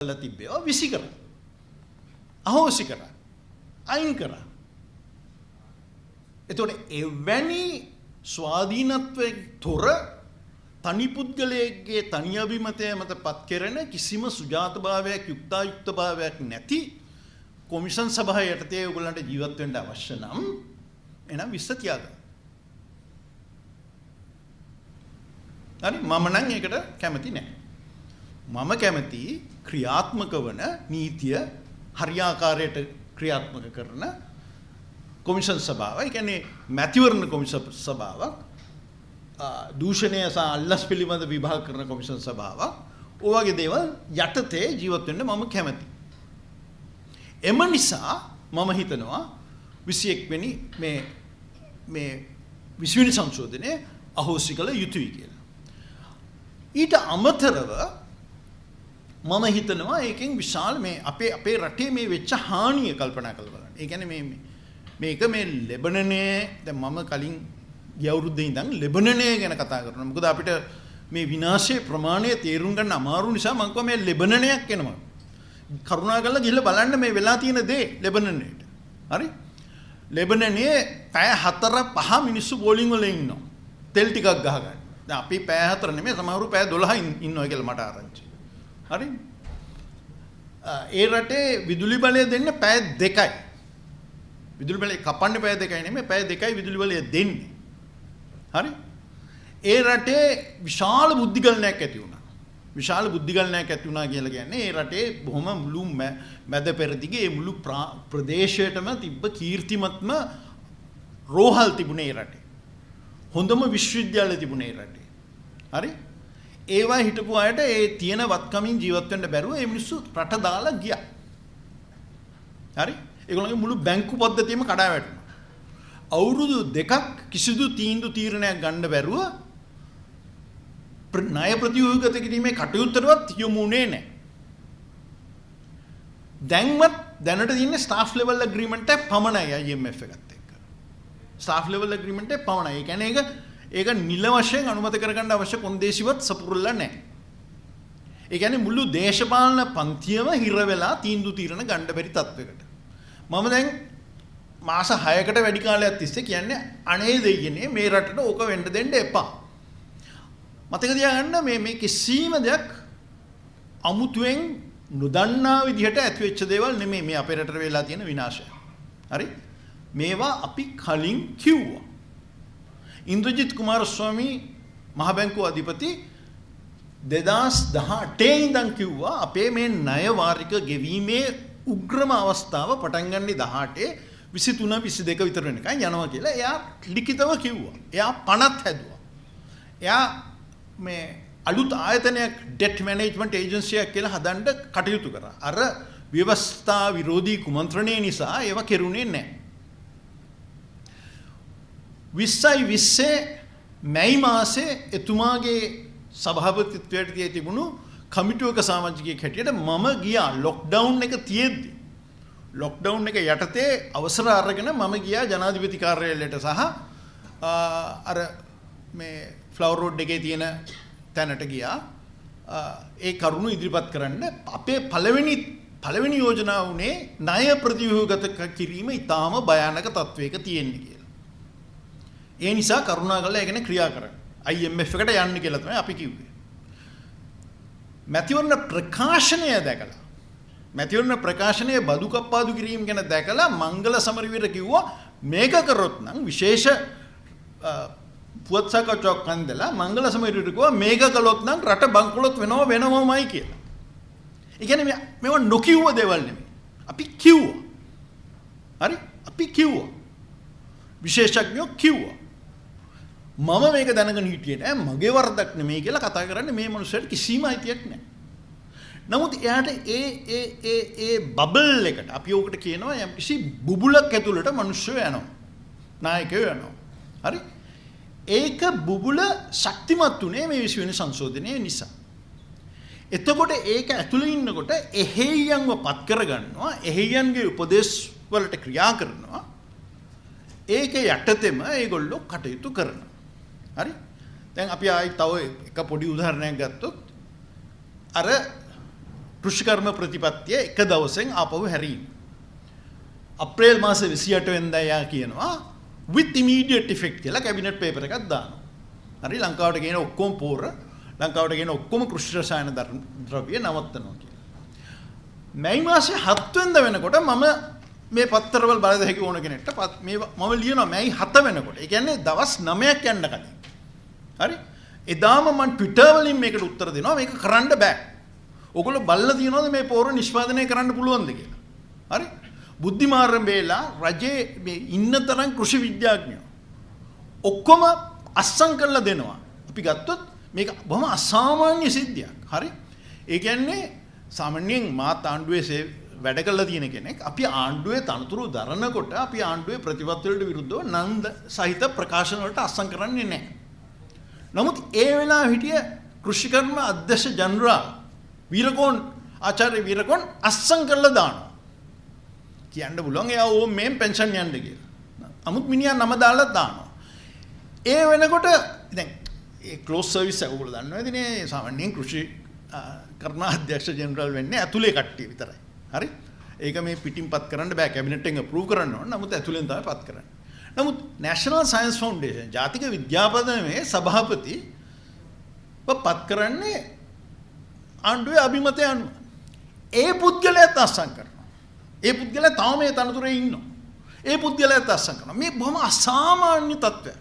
තිබ්බේවා විසි කරා. අහෝසි කරා. අයින් කරා. එතකොට එවැනි ස්වාධීනත්වයෙන් තොර තනි පුද්ගලයෙක්ගේ තනි අභිමතය මත පත් කෙරෙන කිසිම සුජාතභාවයක් යුක්තායුක්තභාවයක් නැති කොමිෂන් සභාව යටතේ ඔයගොල්ලන්ට ජීවත් වෙන්න අවශ්‍ය නම් එහෙනම් විශ්ව තියාගන්න. හරි මම නම් ඒකට කැමති නැහැ. මම කැමති ක්‍රියාත්මක වන නීතිය හරියාකාරයට ක්‍රියාත්මක කරන කොමිෂන් සභාව. ඒ කියන්නේ මැතිවරණ කොමිෂන් සභාවක්, දූෂණය සහ අල්ලස් පිළිබඳ විභාග කරන කොමිෂන් සභාවක්. ඔය වගේ දේවල් යටතේ ජීවත් වෙන්න මම කැමති. එම නිසා මම හිතනවා 21 වෙනි මේ 20 වෙනි සංශෝධනයේ අහෝසි කළ යුතුයි කියලා. ඊට අමතරව මම හිතනවා ඒකෙන් විශාල මේ අපේ රටේ මේ වෙච්ච හානිය කල්පනා කරලා බලන්න. ඒ කියන්නේ මේක මේ ලෙබනනයේ දැන් මම කලින් ගිය අවුරුද්දේ ඉඳන් ලෙබනනයේ ගැන කතා කරනවා. මොකද අපිට මේ විනාශයේ ප්‍රමාණය තේරුම් ගන්න අමාරු නිසා මම කිව්වා මේ ලෙබනනයක් වෙනවා. කරුණාකරලා ගිහලා බලන්න මේ වෙලා තියෙන දේ ලෙබනනයේට. හරි? ලෙබනනයේ පැය 4-5 මිනිස්සු බෝලින් වල ඉන්නවා. තෙල් ටිකක් ගහගන්න. දැන් අපි පැය 4 නෙමෙයි සමහරව පැය 12 ඉන්නවා කියලා මට ආරංචි. හරි? ඒ රටේ විදුලි බලය දෙන්නේ පැය 2යි. විදුලි බලය කපන්නේ පැය 2යි නෙමෙයි පැය 2යි විදුලි බලය දෙන්නේ. හරි? ඒ රටේ විශාල බුද්ධිගලනයක් ඇති වුණා. විශාල බුද්ධිගලනයක් ඇති වුණා කියලා කියන්නේ ඒ රටේ බොහොම මුළු මැද පෙරදිගේ ඒ මුළු ප්‍රදේශයටම තිබ්බ කීර්තිමත්ම රෝහල් තිබුණේ ඒ රටේ. හොඳම විශ්වවිද්‍යාල තිබුණේ ඒ රටේ. හරි? ඒවා හිටපු අයට ඒ තියෙන වත්කමින් ජීවත් වෙන්න බැරුව ඒ මිනිස්සු රට දාලා ගියා. හරි? ඒගොල්ලන්ගේ මුළු බැංකු පද්ධතියම කඩා වැටුණා. අවුරුදු 2ක් කිසිදු තීරණයක් ගන්න බැරුව ණය ප්‍රතිව්‍යුහගත කිරීමේ කටයුත්තටවත් යොමු වුණේ නැහැ. දැනට තියෙන්නේ ස්ටාෆ් ලෙවල් ඇග්‍රීමන්ට් එක පමණයි IMF එකත් එක්ක. ස්ටාෆ් ලෙවල් ඇග්‍රීමන්ට් එක පමණයි. ඒ කියන්නේ ඒක නිල වශයෙන් අනුමත කරගන්න අවශ්‍ය කොන්දේසිවත් සපුරලා නැහැ. ඒ කියන්නේ මුළු දේශපාලන පන්තියම හිර වෙලා තීරණ ගන්න බැරි තත්වයකට. මම දැන් මාස 6කට වැඩි කාලයක් තිස්සේ කියන්නේ අනේ දෙයියනේ මේ රටට ඕක වෙන්න දෙන්න එපා. මතක තියාගන්න මේ කිසිම දෙයක් අමුතුවෙන් නොදන්නා විදිහට ඇති වෙච්ච දේවල් නෙමෙයි මේ අපේ රටේ වෙලා තියෙන විනාශය. හරි? මේවා අපි කලින් කිව්වා. ඉන්ද්‍රජිත් කුමාරස්වාමී මහ බැංකුව අධිපති 2018 ඉඳන් කිව්වා අපේ මේ ණය වාරික ගෙවීමේ උග්‍රම අවස්ථාව පටන් ගන්නේ 18 23 22 විතර වෙනකන් යනවා කියලා. එයා ලිඛිතව කිව්වා. එයා පනත් හැදුවා. එයා මේ අලුත් ආයතනයක් ඩෙට් මැනේජ්මන්ට් ඒජන්සියක් කියලා හදන්න කටයුතු කරා. අර ව්‍යවස්ථා විරෝධී කුමන්ත්‍රණය නිසා ඒවා කෙරුණේ නැහැ. 2020 මැයි මාසේ එතුමාගේ සභාපතිත්වයට තිබුණු කමිටුවක සමාජිකයෙක් හැටියට මම ගියා ලොක්ඩවුන් එක තියෙද්දි. ලොක්ඩවුන් එක යටතේ අවසර අරගෙන මම ගියා ජනාධිපති කාර්යාලයට සහ අර මේ ෆ්ලවර් රෝඩ් එකේ තියෙන තැනට ගියා. ඒ කරුණු ඉදිරිපත් කරන්න අපේ පළවෙනි යෝජනාව උනේ ණය ප්‍රතිව්‍යුහගත කිරීම ඉතාම භයානක තත්වයක තියෙන්නේ කියලා. ඒ නිසා කරුණාකරලා ඒක නේ ක්‍රියා කරන්න. IMF එකට යන්න කියලා තමයි අපි කිව්වේ. මැතිවරණ ප්‍රකාශනයේ බදු කප්පාදු කිරීම ගැන දැකලා මංගල සමරවීර කිව්වා මේක කරොත් නම් විශේෂ පුවත් සාකච්ඡාවක් කන්දලා මංගල සමරවීර කිව්වා මේක කළොත් නම් රට බංකොලොත් වෙනවමයි කියලා. ඒ කියන්නේ මේවා නොකියුව දේවල් නෙමෙයි. අපි කිව්වා. හරි? අපි කිව්වා. විශේෂඥයෝ කිව්වා. මම මේක දැනගෙන හිටියේ නෑ මගේ වරදක් නෙමෙයි කියලා කතා කරන්නේ මේ මනුස්සයාට කිසිම අයිතියක් නෑ. නමුත් එයාට ඒ බබල් එකට අපි ඕකට කියනවා යම් කිසි බුබුලක් ඇතුළට මිනිස්සු යනවා. නායකයෝ යනවා. හරි? ඒක බුබුල ශක්තිමත් උනේ මේ 20 වෙනි සංශෝධනයේ නිසා. එතකොට ඒක ඇතුළේ ඉන්නකොට එහෙයියන්ව පත් කරගන්නවා. එහෙයියන්ගේ උපදේශ වලට ක්‍රියා කරනවා. ඒක යටතෙම ඒගොල්ලෝ කටයුතු කරනවා. හරි? දැන් අපි ආයි තව එක පොඩි උදාහරණයක් ගත්තොත් අර කෘෂිකර්ම ප්‍රතිපත්තිය එක දවසෙන් ආපහු හැරීම. අප්‍රේල් මාසේ 28 වෙනිදා යා කියනවා with immediate effect කියලා කැබිනට් පේපර් එකක් දානවා. හරි ලංකාවට ගේන ඔක්කොම පෝර ලංකාවට ගේන ඔක්කොම කෘෂි රසායන ද්‍රව්‍ය නවත්තනවා කියලා. මැයි මාසේ 7 වෙනිදා වෙනකොට මම මේ පත්තරවල බලද හැකි ඕන කෙනෙක්ට මම ලියනවා මැයි 7 වෙනකොට. ඒ කියන්නේ දවස් 9ක් යන්න කලින්. හරි? එදාම මම Twitter වලින් මේකට උත්තර දෙනවා මේක කරන්න බෑ. ඔයගොල්ලෝ බලලා තියනවාද මේ පෝර නිෂ්පාදනය කරන්න පුළුවන්ද කියලා. හරි? බුද්ධිමාර්ගම්බේලා රජයේ මේ ඉන්න තරම් කෘෂි විද්‍යාඥයෝ ඔක්කොම අස්සම් කරලා දෙනවා. අපි ගත්තොත් මේක බොහොම අසාමාන්‍ය සිද්ධියක්. හරි? ඒ කියන්නේ සාමාන්‍යයෙන් මාත් ආණ්ඩුවේ වැඩ කළා තියෙන කෙනෙක් අපි ආණ්ඩුවේ තනතුරු දරනකොට අපි ආණ්ඩුවේ ප්‍රතිපත්ති වලට විරුද්ධව නන්ද සහිත ප්‍රකාශන වලට අස්සම් කරන්නේ නැහැ. නමුත් ඒ වෙලාව හිටිය කෘෂිකර්ම අධ්‍යක්ෂ ජනරාල් වීරකෝන් ආචාර්ය වීරකෝන් අස්සම් කරලා දානවා. කියන්න පුළුවන් එයා ඕම් මෙන් පෙන්ෂන් යන්න කියලා. නමුත් මිනිහා නම දාලා දානවා. ඒ වෙනකොට දැන් ඒ ක්ලෝස් සර්විස් එක ඔයගොල්ලෝ දන්නවද නේ සාමාන්‍යයෙන් කෘෂි කර්ම අධ්‍යක්ෂ ජනරාල් වෙන්නේ ඇතුලේ කට්ටිය විතරයි. හරි? ඒක මේ පිටින්පත් කරන්න බෑ කැබිනට් එකෙන් අප්‍රූව් කරන්න ඕන. නමුත් ඇතුලෙන් තමයි පත් කරන්නේ. නමුත් National Science Foundation ජාතික විද්‍යාපදනමේ සභාපති පත් කරන්නේ ආණ්ඩුවේ අභිමතය අනුව. ඒ පුද්ගලයාත් අස්සම් කරනවා. ඒ පුද්ගලයා තාම මේ තනතුරේ ඉන්නවා. ඒ පුද්ගලයාත් අස්සම් කරනවා. මේ බොහොම අසාමාන්‍ය තත්ත්වයක්.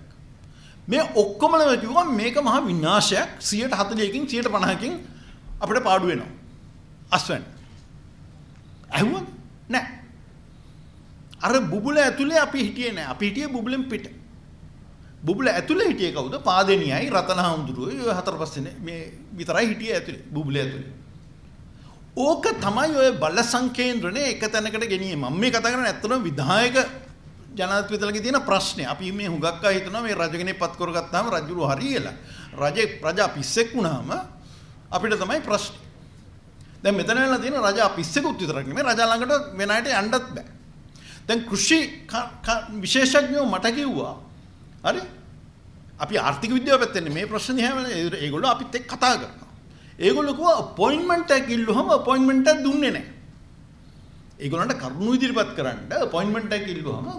මේ ඔක්කොමලම කිව්වා මේක මහා විනාශයක් 140කින් 150කින් අපිට පාඩු වෙනවා. අස්වැන්න. ඇහුවද? නෑ. අර බුබුල ඇතුලේ අපි හිටියේ නෑ. අපි හිටියේ බුබුලෙන් පිට. බුබුල ඇතුලේ හිටියේ කවුද? පාදෙනියයි රතන හඳුරුවෝ ඔය හතර පස්සේ මේ විතරයි හිටියේ ඇතුලේ. බුබුල ඇතුලේ. ඕක තමයි ඔය බල සංකේන්ද්‍රනේ එක තැනකට ගෙනියන්නේ. මම මේ කතා කරන්නේ ඇත්තටම විධායක ජනාධිපතිතුමාගේ තියෙන ප්‍රශ්නේ. අපි මේ හුඟක් අය හිතනවා මේ රජ කෙනෙක් පත් කරගත්තාම රජුරු හරියලා. ප්‍රජා පිස්සෙක් වුණාම අපිට තමයි ප්‍රශ්නේ. දැන් මෙතන වෙලා තියෙන රජා පිස්සෙකුත් විතරක් නෙමෙයි රජා ළඟට වෙන අයට යන්නත් බෑ. දැන් කෘෂි විශේෂඥයෝ මට කිව්වා හරි අපි ආර්ථික විද්‍යාව පැත්තේ මේ ප්‍රශ්න දිහා ඒගොල්ලෝ අපිත් එක්ක කතා කරනවා. ඒගොල්ලෝ කිව්වා අපොයින්ට්මන්ට් එකක් ඉල්ලුවම අපොයින්ට්මන්ට් එකක් දුන්නේ නැහැ. ඒගොල්ලන්ට කරුණු ඉදිරිපත් කරන්න අපොයින්ට්මන්ට් එකක් ඉල්ලුවම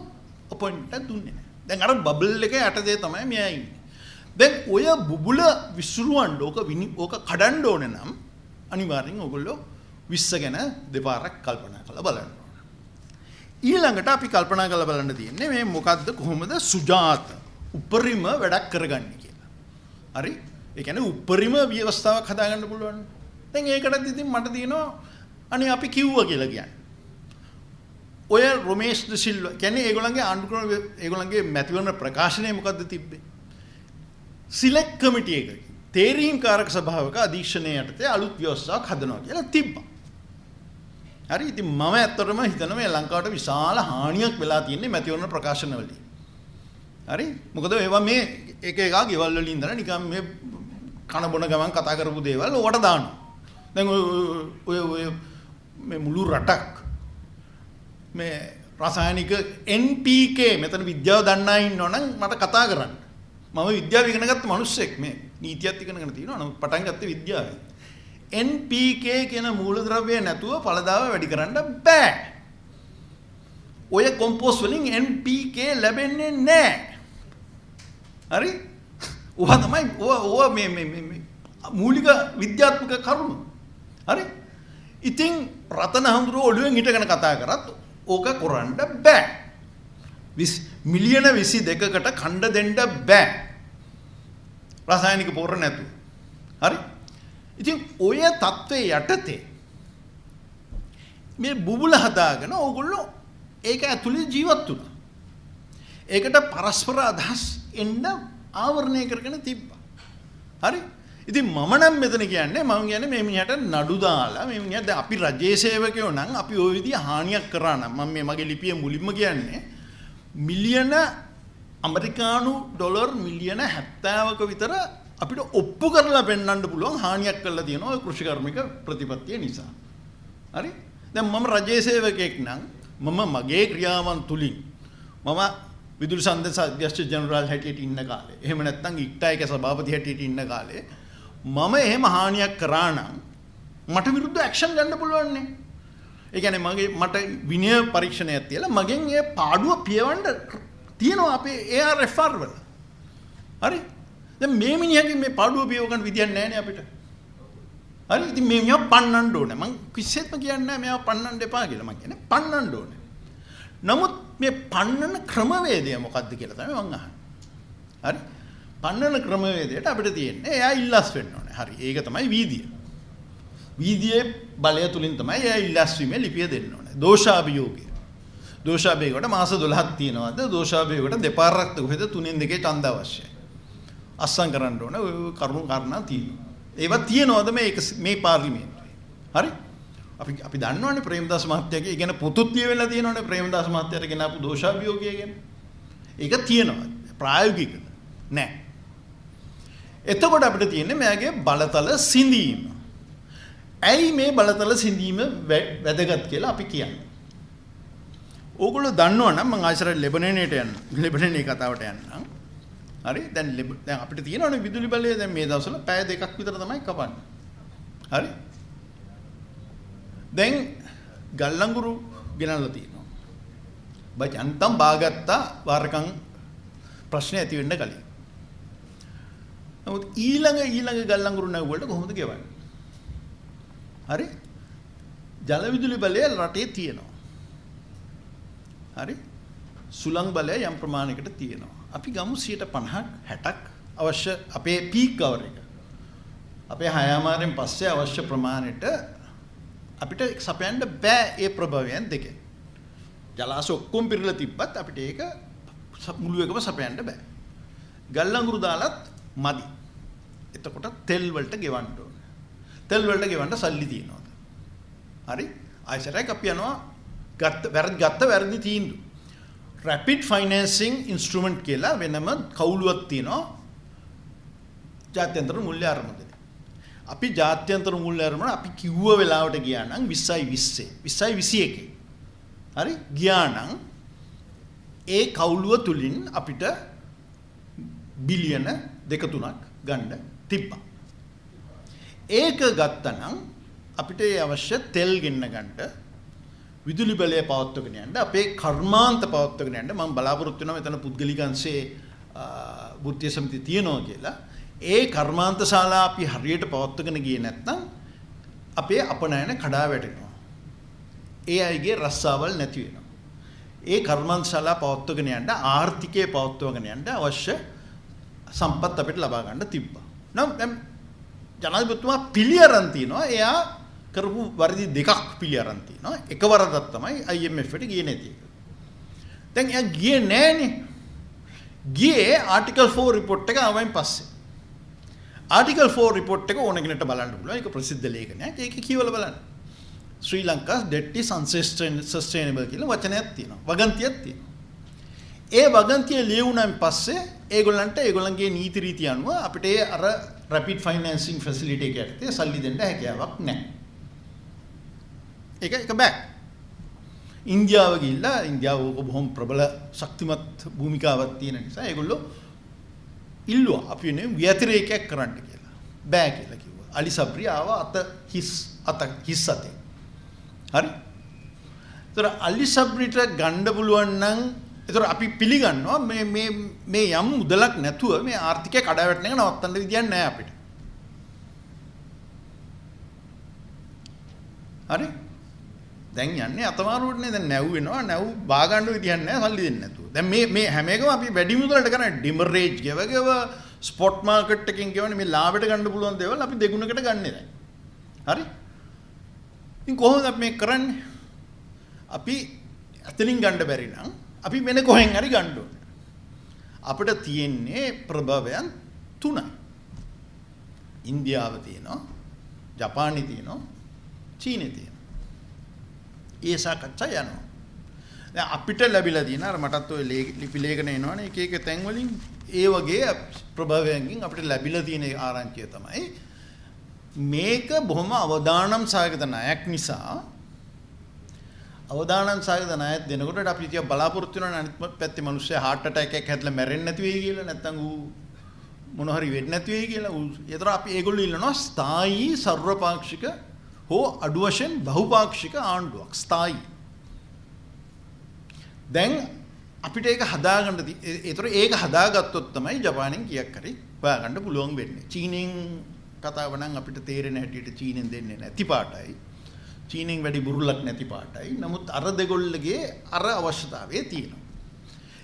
අපොයින්ට්මන්ට් එකක් දුන්නේ නැහැ. දැන් අර බබල් එකේ යටතේ තමයි මෙයා ඉන්නේ. දැන් ඔය බුබුල විසිරුවන්න ඕක කඩන්න ඕනේ නම් අනිවාර්යෙන් ඔයගොල්ලෝ 20 ගැන දෙපාරක් කල්පනා කරලා බලන්න. ඊළඟට අපි කල්පනා කරලා බලන්න තියෙන්නේ මේ මොකද්ද කොහොමද සුජාත උපරිම වැඩක් කරගන්නේ කියලා. හරි? ඒ කියන්නේ උපරිම ව්‍යවස්ථාවක් හදාගන්න පුළුවන්. දැන් ඒකටත් ඉතින් මට තියෙනවා අනේ අපි කිව්වා කියලා කියන්නේ. ඔය රොමේෂ් ද සිල්වා කියන්නේ ඒගොල්ලන්ගේ ආණ්ඩුක්‍රම ඒගොල්ලන්ගේ මැතිවරණ ප්‍රකාශනයේ මොකද්ද තිබ්බේ? සිලෙක්ට් කමිටි එකක තේරීම්කාරක සභාවක අධීක්ෂණය යටතේ අලුත් ව්‍යවස්ථාවක් හදනවා කියලා තිබ්බා. හරි ඉතින් මම ඇත්තටම හිතනවා මේ ලංකාවට විශාල හානියක් වෙලා තියෙන්නේ මැතිවරණ ප්‍රකාශනවලදී. හරි මොකද ඒවා මේ එක එක ගෙවල් වලින් ඉඳලා නිකන් මේ කන බොන ගමන් කතා කරපු දේවල් ඕකට දානවා. දැන් ඔය මේ මුළු රටක් මේ රසායනික NPK මෙතන විද්‍යාව දන්නා ඉන්නවනම් මට කතා කරන්න. මම විද්‍යාව ඉගෙන ගත්ත මිනිස්සෙක් මේ නීතියත් ඉගෙනගෙන තියෙනවා නමුත් පටන් ගත්තේ විද්‍යාවෙන්. NPK කියන මූලද්‍රව්‍ය නැතුව ඵලදාව වැඩි කරන්න බෑ. ඔය කොම්පෝස්ට් වලින් NPK ලැබෙන්නේ නැහැ. හරි? ඔවා තමයි ඔවා මේ මූලික විද්‍යාත්මක කරුණු. හරි? ඉතින් රතන හඳුරෝ ඔළුවෙන් හිටගෙන කතා කරත් ඕක කරන්න බෑ. මිලියන 22කට ඛණ්ඩ දෙන්න බෑ. රසායනික පොර නැතුව. හරි? ඉතින් ඔය தત્ත්වයේ යටතේ මේ බුබුල හදාගෙන ඕගොල්ලෝ ඒක ඇතුලේ ජීවත් වුණා. ඒකට පරස්පර අදහස් එන්න ආවරණය කරගෙන තිබ්බා. හරි? ඉතින් මම නම් මෙතන කියන්නේ මේ මිනිහට නඩු දාලා මේ මිනිහා දැන් අපි රජයේ සේවකයෝ නම් අපි ওই විදිහ හානියක් කරා නම් මම මේ මගේ ලිපියේ මුලින්ම කියන්නේ මිලියන ඇමරිකානු ඩොලර් මිලියන 70ක විතර අපිට ඔප්පු කරලා පෙන්වන්න පුළුවන් හානියක් කරලා තියෙනවා ඔය කෘෂිකර්මික ප්‍රතිපත්තිය නිසා. හරි? දැන් මම රජයේ සේවකයෙක් නම් මම මගේ ක්‍රියාවන් තුලින් මම විදුලි සංදේශ අධ්‍යක්ෂ ජනරාල් හැටියට ඉන්න කාලේ එහෙම නැත්නම් ඉක්ටායක සභාපති හැටියට ඉන්න කාලේ මම එහෙම හානියක් කරා නම් මට විරුද්ධ ඇක්ෂන් ගන්න පුළුවන් නේ. ඒ කියන්නේ මට විනය පරීක්ෂණයක් තියලා මගෙන් ඒ පාඩුව පියවන්න තියෙනවා අපේ ARFR වල. හරි? දැන් මේ මිනිහගෙන් මේ පාඩුව පියව ගන්න විදියක් නැහැ නේ අපිට. හරි? ඉතින් මේ මිනිහා පන්නන්න ඕනේ. මං කිසිසේත්ම කියන්නේ නැහැ මෙයා පන්නන්න එපා කියලා. මං කියන්නේ පන්නන්න ඕනේ. නමුත් මේ පන්නන ක්‍රමවේදය මොකක්ද කියලා තමයි මං අහන්නේ. හරි? පන්නන ක්‍රමවේදයට අපිට තියෙන්නේ එයා ඉල්ලස් වෙන්න ඕනේ. හරි. ඒක තමයි වීදිය. වීදියේ බලය තුලින් තමයි එයා ඉල්ලස් වීමේ ලිපිය දෙන්න ඕනේ. දෝෂාභියෝගය. දෝෂාභියෝගයට මාස 12ක් තියෙනවාද? දෝෂාභියෝගයට දෙපාරක් කොහෙද 3න් 2 ඡන්ද අවශ්‍යයි. අස්සම් කරන්න ඕනේ. ඔය කරුණු කාරණා තියෙනවා. ඒවා තියෙනවද මේ පාර්ලිමේන්තුවේ? හරි? අපි දන්නවනේ ප්‍රේමදාස මහත්තයාගේ ඉගෙන පොතුත් ලියවිලා තියෙනවනේ ප්‍රේමදාස මහත්තයාට ගෙනාපු දෝෂාභියෝගය ගැන. ඒක තියෙනවා. ප්‍රායෝගිකද? නැහැ. එතකොට අපිට තියෙන්නේ මෙයාගේ බලතල සිඳීම. ඇයි මේ බලතල සිඳීම වැදගත් කියලා අපි කියන්නේ? ඕගොල්ලෝ දන්නවනම් මම ආශ්‍රය ලෙබනනේට යන්න. ලෙබනනේ කතාවට යන්නම්. හරි? දැන් අපිට තියෙනවනේ විදුලි බලය දැන් මේ දවස්වල පැය 2ක් විතර තමයි කපන්නේ. හරි? දැන් ගල්ලංගුරු ගෙනල්ලා තියෙනවා. බජන්තම් බාගත්තා වාරකම් ප්‍රශ්න ඇති වෙන්න කලින්. නමුත් ඊළඟ ගල්ලංගුරු නැවුවලට කොහොමද ගෙවන්නේ? හරි? ජල විදුලි බලය රටේ තියෙනවා. හරි? සුළං බලය යම් ප්‍රමාණයකට තියෙනවා. අපි ගමු 50ක් 60ක් අවශ්‍ය අපේ පීක් කවර් එක. අපේ හයාමාරෙන් පස්සේ අවශ්‍ය ප්‍රමාණයට අපිට සපයන්න බෑ ඒ ප්‍රභවයන් දෙකෙන්. ජලාශ ඔක්කොම පිරලා තිබ්බත් අපිට ඒක මුළු එකම සපයන්න බෑ. ගල්ලංගුරු දාලත් මදි. එතකොට තෙල් වලට ගෙවන්න ඕනේ. තෙල් වලට ගෙවන්න සල්ලි තියෙනවද? හරි? ආයෙසරයක් අපි යනවා ගත්ත වැරදි තීන්දුව. Rapid Financing Instrument කියලා වෙනම කවුලුවක් තියෙනවා. ජාත්‍යන්තර මූල්‍ය අරමුදල. අපි ජාත්‍යන්තර මූල්‍ය අරමුණ අපි කිව්ව වෙලාවට ගියා නම් 2021. හරි? ගියා නම් ඒ කවුලුව තුලින් අපිට බිලියන 2-3ක් ගන්න තිබ්බා. ඒක ගත්තනම් අපිට ඒ අවශ්‍ය තෙල් ගෙන්න ගන්න විදුලි බලය පවත්වගෙන යන්න අපේ කර්මාන්ත පවත්වගෙන යන්න මම බලාපොරොත්තු වෙනවා මෙතන පුද්ගලික අංශයේ වෘත්තීය සමිති තියෙනවා කියලා. ඒ කර්මාන්ත ශාලා අපි හරියට පවත්වගෙන ගියේ නැත්නම් අපේ අපනයන කඩා වැටෙනවා. ඒ අයගේ රස්සාවල් නැති වෙනවා. ඒ කර්මාන්ත ශාලා පවත්වගෙන යන්න ආර්ථිකය පවත්වගෙන යන්න අවශ්‍ය සම්පත් අපිට ලබා ගන්න තිබ්බා. නම් දැන් ජනාධිපතිතුමා පිළිඅරන් තිනවා එයා කරපු වරදි දෙකක් පිළිඅරන් තිනවා. එක වරදක් තමයි IMF එකට ගියේ නැති එක. දැන් එයා ගියේ නෑනේ. ගියේ ආටිකල් 4 report එක ආවයින් පස්සේ. ආටිකල් 4 report එක ඕන කෙනෙක්ට බලන්න පුළුවන්. ඒක ප්‍රසිද්ධ ලේඛනයක්. ඒක කියවලා බලන්න. ශ්‍රී ලංකාස් debt is unsustainable කියලා වචනයක් තියෙනවා. වගන්තියක් තියෙනවා. ඒ වගන්තිය ලියුණාන් පස්සේ ඒගොල්ලන්ගේ නීති රීති අනුව අපිට අර rapid financing facility එක යටතේ සල්ලි දෙන්න හැකියාවක් නැහැ. ඒක බෑ. ඉන්දියාව ගිහිල්ලා ඉන්දියාව බොහොම ප්‍රබල ශක්තිමත් භූමිකාවක් තියෙන නිසා ඒගොල්ලෝ ඉල්ලුවා අපි නේ ව්‍යතිරේකයක් කරන්න කියලා. බෑ කියලා කිව්වා. අලි සබ්රි ආවා අත හිස් අතේ. හරි? ඒතර අලි සබ්රිට ගන්න පුළුවන් නම් ඒතර අපි පිළිගන්නවා මේ යම් මුදලක් නැතුව මේ ආර්ථිකය කඩාවැටෙන එක නවත්තන්න විදියක් නැහැ අපිට. හරි? දැන් යන්නේ අතමාරුවටනේ දැන් නැව් වෙනවා නැව් බා ගන්න විදියක් නැහැ සල්ලි දෙන්නේ නැතුව. දැන් මේ හැම එකම අපි වැඩි මුදලට කරන්නේ ඩිමරේජ් ගෙව ස්පොට් මාකට් එකකින් ගෙවන්නේ මේ ලාභයට ගන්න පුළුවන් දේවල් අපි දෙගුණකට ගන්නෙ දැන්. හරි? ඉතින් කොහොමද අපි මේක කරන්නේ? අපි අතලින් ගන්න බැරි නම් අපි වෙන කොහෙන් හරි ගන්න ඕනේ. අපිට තියෙන්නේ ප්‍රභවයන් 3යි. ඉන්දියාව තියෙනවා, ජපානයේ තියෙනවා, චීනයේ තියෙනවා. ඒ සාකච්ඡා යනවා. දැන් අපිට ලැබිලා තියෙන අර මටත් ඔය ලිපි ලේඛන එනවනේ එක එක තැන් වලින් ඒ වගේ ප්‍රභවයන්ගෙන් අපිට ලැබිලා තියෙන ආරංචිය තමයි මේක බොහොම අවදානම් සාගත ණයක් නිසා අවදානම් සාගත ණයක් දෙනකොට අපි තියා බලාපොරොත්තු වෙන අනිත් පැත්තේ මිනිස්සයා heart attack එකක් හැදලා මැරෙන්නේ නැති වෙයි කියලා නැත්නම් ඌ මොන හරි වෙන්නේ නැති වෙයි කියලා ඌ ඒතර අපි ඒගොල්ලෝ ඉල්ලනවා ස්ථායී සර්වපාක්ෂික හෝ අඩු වශයෙන් බහුපාක්ෂික ආණ්ඩුවක් ස්ථායි. දැන් අපිට ඒක හදාගන්න ඒතර ඒක හදාගත්තොත් තමයි ජපානයෙන් කීයක් හරි හොයාගන්න පුළුවන් වෙන්නේ. චීනෙන් කතාව නම් අපිට තේරෙන හැටියට චීනෙන් දෙන්නේ නැති පාටයි. චීනෙන් වැඩි බුරුලක් නැති පාටයි. නමුත් අර දෙගොල්ලගේ අර අවශ්‍යතාවය තියෙනවා.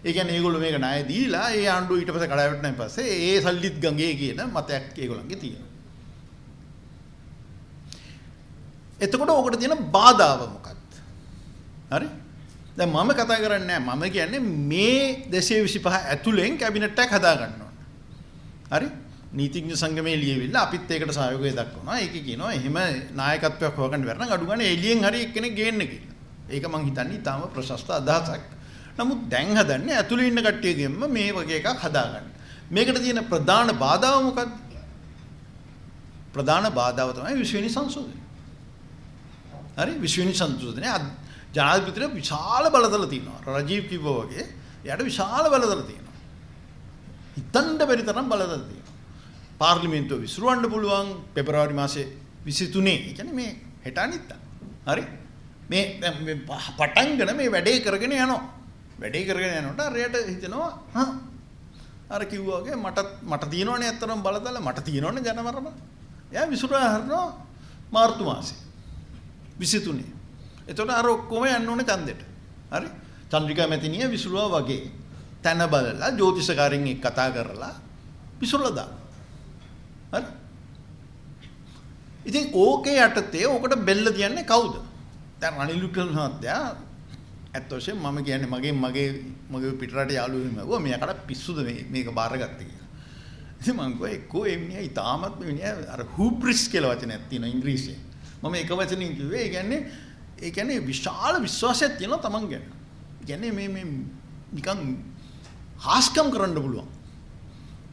ඒ කියන්නේ ඒගොල්ලෝ මේක ණය දීලා ඒ ආණ්ඩුව ඊට පස්සේ කඩාවැටෙනාන් පස්සේ ඒ සල්ලිත් ගංගේ කියන මතයක් ඒගොල්ලන්ගේ තියෙනවා. එතකොට ඔකට තියෙන බාධාව මොකක්ද? හරි? දැන් මම කතා කරන්නේ නැහැ. මම කියන්නේ මේ 225 ඇතුලෙන් කැබිනට් එකක් හදා ගන්න ඕන. හරි? නීතිඥ සංගමයේ ලියවිලා අපිත් ඒකට සහයෝගය දක්වනවා. ඒකේ කියනවා එහෙම නායකත්වයක් හොයගන්න බැර නම් අඩු ගන්න එළියෙන් හරි එක්කෙනෙක් ගේන්න කියලා. ඒක මං හිතන්නේ ඊටාම ප්‍රශස්ත අදහසක්. නමුත් දැන් හදන්නේ ඇතුලේ ඉන්න කට්ටියගෙන්ම මේ වගේ එකක් හදාගන්න. මේකට තියෙන ප්‍රධාන බාධාව මොකක්ද? ප්‍රධාන බාධාව තමයි 20 වෙනි සංශෝධනය. හරි 20 වෙනි සංශෝධනය ජනාධිපතිට විශාල බලතල තියෙනවා. රජීව් කිව්වා වගේ එයාට විශාල බලතල තියෙනවා. හිතන්න බැරි තරම් බලතල තියෙනවා. පාර්ලිමේන්තුව විසිරවන්න පුළුවන් පෙබරවාරි මාසේ 23. ඒ කියන්නේ මේ හෙට අනිත්තා. හරි? මේ පටන්ගෙන මේ වැඩේ කරගෙන යනවා. වැඩේ කරගෙන යනකොට රෙයට හිතෙනවා අර කිව්වා වගේ මට තියෙනවනේ අත්තරම් බලතල මට තියෙනවනේ ජනවරම. එයා විසිරවා හරිනවා මාර්තු මාසේ 23. එතකොට අර ඔක්කොම යන්න ඕනේ ඡන්දෙට. හරි? චන්ද්‍රිකා මැතිණිය විසිරුවා වගේ තන බලලා ජ්‍යොතිෂකාරින් එක්ක කතා කරලා විසිරලා දානවා. හරි? ඉතින් ඕකේ යටතේ ඕකට බෙල්ල තියන්නේ කවුද? දැන් රනිල් වික්‍රමසිංහ ඇත්ත වශයෙන්ම මම කියන්නේ මගේ පිටරට යාළුවෙක් මම මෙයාට පිස්සුද මේක බාරගත්තේ කියලා. ඉතින් මම කිව්වා එක්කෝ ඒ මිනිහා ඊටාමත් මේ මිනිහා අර හූබ්‍රිස් කියලා වචනයක් තියෙනවා ඉංග්‍රීසියෙන්. මම එක වචනින් කිව්වේ ඒ කියන්නේ විශාල විශ්වාසයක් තියෙනවා Taman ගැන. කියන්නේ මේ නිකන් හාස්කම් කරන්න පුළුවන්.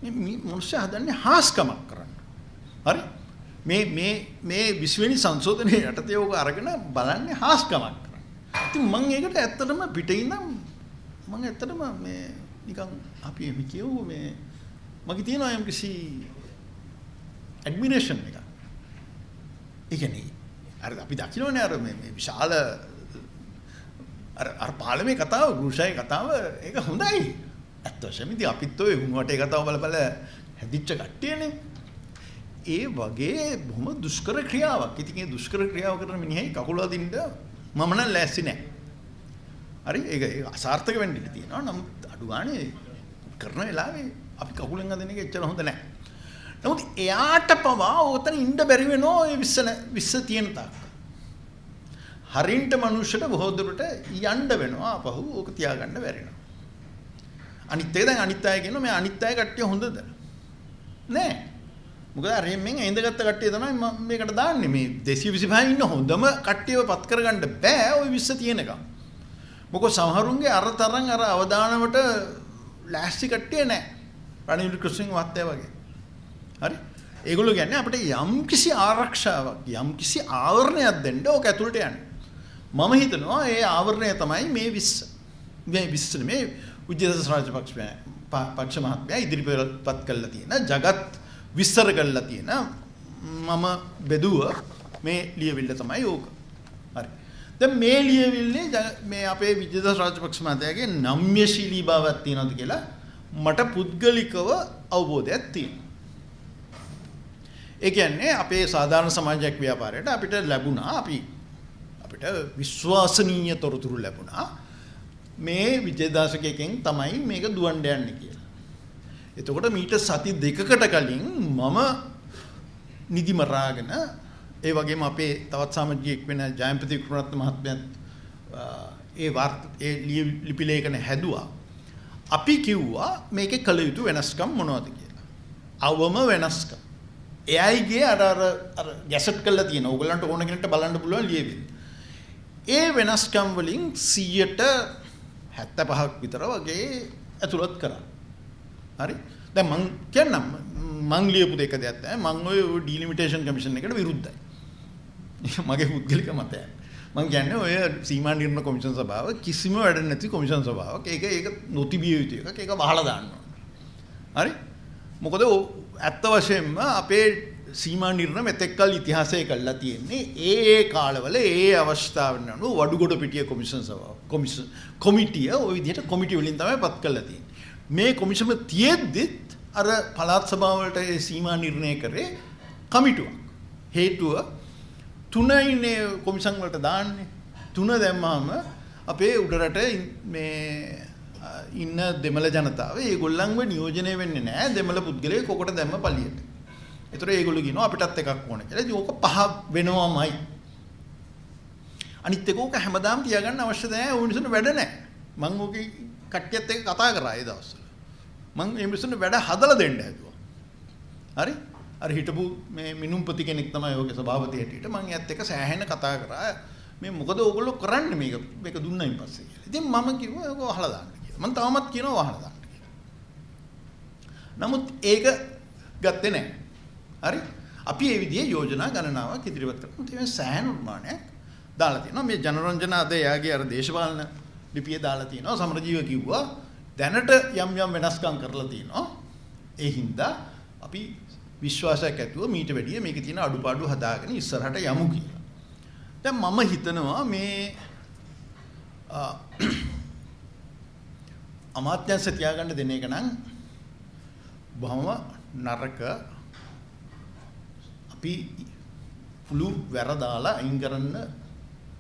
මේ මිනිස්සු හදන්නේ හාස්කමක් කරන්න. හරි? මේ 20 වෙනි සංශෝධනයේ යටතේ ඕක අරගෙන බලන්නේ හාස්කමක් කරන්න. ඉතින් මම ඒකට ඇත්තටම පිටේ ඉඳන් මම ඇත්තටම මේ නිකන් අපි එමි කියවෝ මේ මගේ තියෙනවා යම් කිසි ඇඩ්මිරේෂන් එකක්. ඒ කියන්නේ අර අපි දකින්නෝනේ අර මේ විශාල අර පාලමේ කතාව ගෘෂයි කතාව ඒක හොඳයි. ඇත්ත වශයෙන්ම ඉතින් අපිත් ඔය වුණාට ඒ කතාව බල හැදිච්ච කට්ටියනේ. ඒ වගේ බොහොම දුෂ්කර ක්‍රියාවක්. ඉතින් ඒ දුෂ්කර ක්‍රියාව කරන මිනිහයි කකුල අදින්න මම නම් ලෑස්ති නැහැ. හරි? ඒක අසාර්ථක වෙන්න ඉඩ තියෙනවා. නමුත් අඩු ගානේ කරන වෙලාවේ අපි කකුලෙන් අදින එක එච්චර හොඳ නැහැ. නමුත් එයාට පවා ඕතන ඉන්න බැරි වෙනවා ඔය 20 තියෙන තාක්. හරින්ට මනුෂ්‍යට බොහෝ දුරට යන්න වෙනවා අපහු ඕක තියාගන්න බැරිනවා. අනිත් එක දැන් අනිත් අය කියනවා මේ අනිත් අය කට්ටිය හොඳද? නෑ. මොකද අර එම්ෙන් ඇඳගත්ත කට්ටිය තමයි මේකට දාන්නේ. මේ 225 ඉන්න හොඳම කට්ටියව පත් කරගන්න බෑ ওই 20 තියෙනකම්. මොකද සමහරුන්ගේ අර තරම් අර අවදානමට ලෑස්ති කට්ටිය නෑ. රනිල් වික්‍රමසිංහ මහත්තයා වගේ. හරි? ඒගොල්ලෝ කියන්නේ අපිට යම්කිසි ආරක්ෂාවක් යම්කිසි ආවරණයක් දෙන්න ඕක ඇතුළට යන්න. මම හිතනවා ඒ ආවරණය තමයි මේ 20. මේ 20 මේ විජේදාස රාජපක්ෂ මහත්මයා ඉදිරිපත් කළා තියෙන జగත් විස්තර කළා තියෙන මම බෙදුව මේ ලියවිල්ල තමයි ඕක. හරි. දැන් මේ ලියවිල්ලේ මේ අපේ විජේදාස රාජපක්ෂ මහත්තයාගේ නම්‍යශීලී භාවයක් තියෙනවද කියලා මට පුද්ගලිකව අවබෝධයක් තියෙනවා. ඒ කියන්නේ අපේ සාධාරණ සමාජයක් ව්‍යාපාරයට අපිට ලැබුණා අපිට විශ්වාසනීය තොරතුරු ලැබුණා මේ විජේදාසකයෙන් තමයි මේක දුවන්න යන්නේ කියලා. එතකොට මීට සති දෙකකට කලින් මම නිදි මරාගෙන ඒ වගේම අපේ තවත් සමාජිකයෙක් වෙන ජයන්පති වික්‍රමරත්න මහත්මයාත් ඒ ලිපි ලේඛන හැදුවා. අපි කිව්වා මේකේ කළ යුතු වෙනස්කම් මොනවද කියලා. අවම වෙනස්කම්. එයිගේ අර ගැසට් කරලා තියෙන ඕගලන්ට ඕන කෙනෙක්ට බලන්න පුළුවන් ලියවිල්ල. ඒ වෙනස්කම් වලින් 75ක් විතර වගේ ඇතුළත් කරා. හරි? දැන් මං කියන්නම් මං ලියපු දෙක දෙයක් තමයි මං ඔය ඩිලිමිටේෂන් කමිෂන් එකට විරුද්ධයි. මගේ පුද්ගලික මතය. මං කියන්නේ ඔය සීමා නිර්ණය කොමිෂන් සභාව කිසිම වැඩ නැති කොමිෂන් සභාවක්. ඒක නොතිබිය යුතු එකක්. ඒක වහලා දාන්න ඕන. හරි? මොකද ඇත්ත වශයෙන්ම අපේ සීමා නිර්ණය මෙතෙක්කල් ඉතිහාසයේ කළා තියෙන්නේ ඒ කාලවල ඒ අවස්ථාවෙන් අනුව වඩුගොඩ පිටිය කොමිටිය ওই විදිහට කොමිටි වලින් තමයි පත් කරලා තියෙන්නේ. මේ කොමිෂම තියෙද්දිත් අර පළාත් සභාව වලට ඒ සීමා නිර්ණය කරේ කමිටුවක්. හේතුව තුනයිනේ කොමිෂන් වලට දාන්නේ. තුන දැම්මම අපේ උඩරට මේ ඉන්න දෙමළ ජනතාව ඒගොල්ලන්ව නියෝජනය වෙන්නේ නැහැ දෙමළ පුද්ගලයෙක් කොකට දැම්ම පළියට. ඒතර ඒගොල්ලෝ කියනවා අපිටත් එකක් ඕන කියලා. ඉතින් ඕක පහ වෙනවමයි. අනිත් එක ඕක හැමදාම තියාගන්න අවශ්‍ය නැහැ. ඕන නිසා වැඩ නැහැ. මම ඕකේ කට්ටියත් එක්ක කතා කරා ඒ දවස්වල. මම මේ මිනිස්සුන්ට වැඩ හදලා දෙන්න හැදුවා. හරි? අර හිටපු මේ මිනුම්පති කෙනෙක් තමයි ඕකේ සභාපති හැටියට මම එයත් එක්ක සෑහෙන කතා කරා. මේ මොකද ඕගොල්ලෝ කරන්නේ මේක දුන්නයින් පස්සේ කියලා. ඉතින් මම කිව්වා ඕක අහලා දාන්න කියලා. මම තාමත් කියනවා අහලා දාන්න කියලා. නමුත් ඒක ගත්තේ නැහැ. හරි? අපි මේ විදිහේ යෝජනා ගණනාවක් ඉදිරිපත් කරනවා. ඒ සෑහෙන ප්‍රමාණයක් දාලා තියෙනවා. මේ ජනරංජන අද එයාගේ අර දේශපාලන ලිපියේ දාලා තියෙනවා. සමරජීව කිව්වා දැනට යම් වෙනස්කම් කරලා තියෙනවා. ඒ හින්දා අපි විශ්වාසයක් ඇතුව මීට වැඩිය මේකේ තියෙන අඩුපාඩු හදාගෙන ඉස්සරහට යමු කියලා. දැන් මම හිතනවා මේ අමාත්‍යංශ තියාගන්න දෙන එක නම් බොහොම නරක අපි පුළු වැරදාලා අයින් කරන්න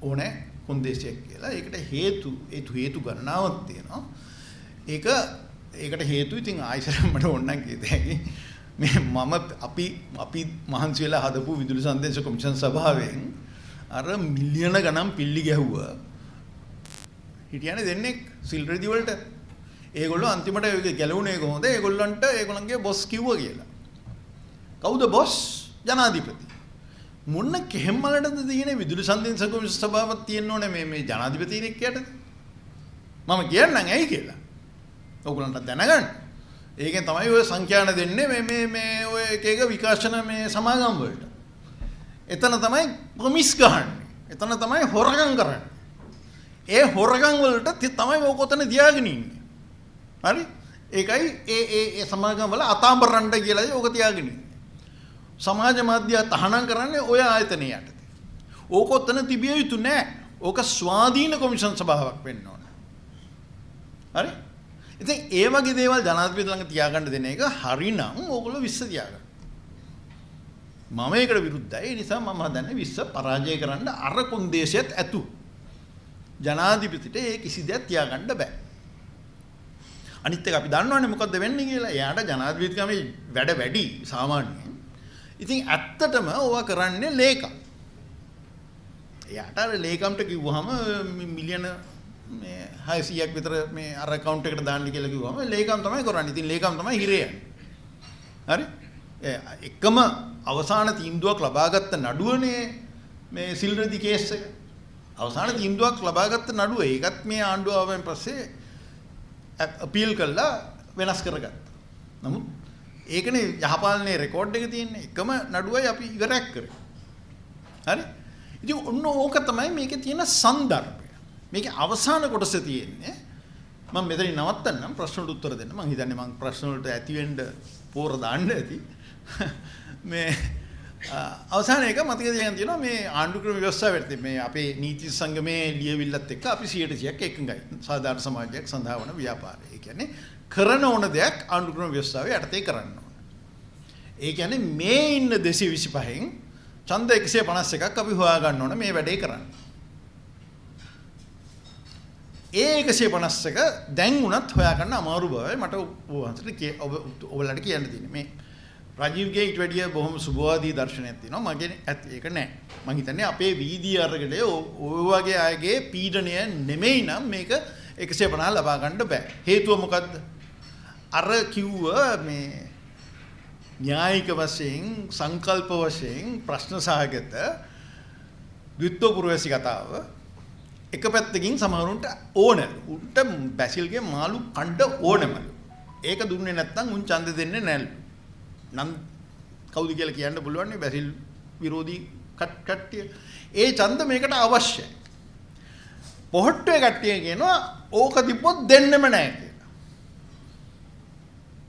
ඕනේ කොන්දේසියක් කියලා. ඒකට හේතු ගණනාවක් තියෙනවා. ඒකට හේතු ඉතින් ආයිසර මට ඕනනම් කියතයි. මේ අපි මහන්සි වෙලා හදපු විදුලි සංදේශ කොමිෂන් සභාවෙන් අර මිලියන ගණන් පිල්ලි ගැහුවා. හිටියනේ දෙන්නේ සිල් රෙදි වලට. ඒගොල්ලෝ අන්තිමට ගැලවුණේ කොහොමද? ඒගොල්ලන්ගේ බොස් කිව්වා කියලා. කවුද බොස්? ජනාධිපති. මොන්න කෙහෙම්මලටද තියෙන්නේ විදුලි සංදේශ කොමිෂන් සභාවක් තියෙන්න ඕනේ මේ ජනාධිපතියෙක් යටද? මම කියන්නම් ඇයි කියලා. ඕගොල්ලන්ට දැනගන්න. ඒකෙන් තමයි ඔය සංඛ්‍යාන දෙන්නේ මේ ඔය එක විකාශන මේ සමාගම් වලට. එතන තමයි කොමිස් ගහන්නේ. එතන තමයි හොරගම් කරන්නේ. ඒ හොරගම් වලට තමයි ඕකොතන තියාගෙන ඉන්නේ. හරි? ඒකයි ඒ සමාගම් වල අතාඹරන්න කියලා ඕක තියාගෙන ඉන්නේ. සමාජ මාධ්‍ය තහනම් කරන්නේ ඔය ආයතනය යටතේ. ඕකොතන තිබිය යුතු නෑ. ඕක ස්වාධීන කොමිෂන් සභාවක් වෙන්න ඕන. හරි? ඉතින් ඒ වගේ දේවල් ජනාධිපති ළඟ තියාගන්න දෙන එක හරිනම් ඕගොල්ලෝ විශ්ස තියාගන්න. මම ඒකට විරුද්ධයි. ඒ නිසා මම හදන්නේ විශ්ස පරාජය කරන්න අර කොන්දේසියත් ඇතු. ජනාධිපතිට ඒ කිසි දෙයක් තියාගන්න බෑ. අනිත් එක අපි දන්නවනේ මොකද්ද වෙන්නේ කියලා. එයාට ජනාධිපතිකමේ වැඩ වැඩි සාමාන්‍යයෙන්. ඉතින් ඇත්තටම ඕවා කරන්නේ ලේකම්. එයාට අර ලේකම්ට කිව්වහම මිලියන මේ 600ක් විතර මේ අර account එකට දාන්න කියලා කිව්වම ලේකම් තමයි කරන්නේ. ඉතින් ලේකම් තමයි හිරේ යන්නේ. හරි? එකම අවසාන තීන්දුවක් ලබාගත්ත නඩුවනේ මේ සිල්රදි කේස් එක. අවසාන තීන්දුවක් ලබාගත්ත නඩුව. ඒකත් මේ ආණ්ඩුව ආවෙන් පස්සේ අපීල් කළා වෙනස් කරගත්තා. නමුත් ඒකනේ යහපාලනයේ රෙකෝඩ් එක තියෙන්නේ. එකම නඩුවයි අපි ඉවරයක් කරේ. හරි? ඉතින් ඔන්න ඕක තමයි මේකේ තියෙන සන්දර්භය. මේකේ අවසාන කොටස තියෙන්නේ මම මෙතනින් නවත්තන්නම් ප්‍රශ්න වලට උත්තර දෙන්න. මම හිතන්නේ මම ප්‍රශ්න වලට ඇති වෙන්න පෝර දාන්න ඇති. මේ අවසාන එක මතක තියාගන්න තියෙනවා මේ ආණ්ඩුක්‍රම ව්‍යවස්ථාවේ මේ අපේ නීති සංගමයේ ලියවිල්ලත් එක්ක අපි 100%ක් එකඟයි. සාධාරණ සමාජයක් සඳහා වන ව්‍යාපාරය. ඒ කියන්නේ කරන ඕන දෙයක් ආණ්ඩුක්‍රම ව්‍යවස්ථාවේ යටතේ කරන්න ඕන. ඒ කියන්නේ මේ ඉන්න 225න් ඡන්ද 151ක් අපි හොයා ගන්න ඕන මේ වැඩේ කරන්න. ඒ 151 දැන් උනත් හොයාගන්න අමාරු බවයි මට ඔයාලට කියන්න තියෙන්නේ. මේ රජීව්ගේ ඊට වැඩිය බොහොම සුබවාදී දර්ශනයක් තියෙනවා. මගේ ඒක නෑ. මම හිතන්නේ අපේ වීදී අරගලේ ඔය වගේ අයගේ පීඩනය නෙමෙයි නම් මේක 150 ලබා ගන්න බෑ. හේතුව මොකද්ද? අර කිව්ව මේ න්‍යායික වශයෙන් සංකල්ප වශයෙන් ප්‍රශ්න සහගත ද්විත්ව කතාව එක පැත්තකින් සමහරුන්ට ඕනලු. උන්ට බැසිල්ගේ මාළු කණ්ඩ ඕනමලු. ඒක දුන්නේ නැත්නම් උන් ඡන්ද දෙන්නේ නැල්ලු. නම් කවුද කියලා කියන්න පුළුවන් නේ බැසිල් විරෝධී කට්ටිය. ඒ ඡන්ද මේකට අවශ්‍යයි. පොහට්ටුවේ කට්ටිය කියනවා ඕක තිබ්බොත් දෙන්නෙම නැහැ කියලා.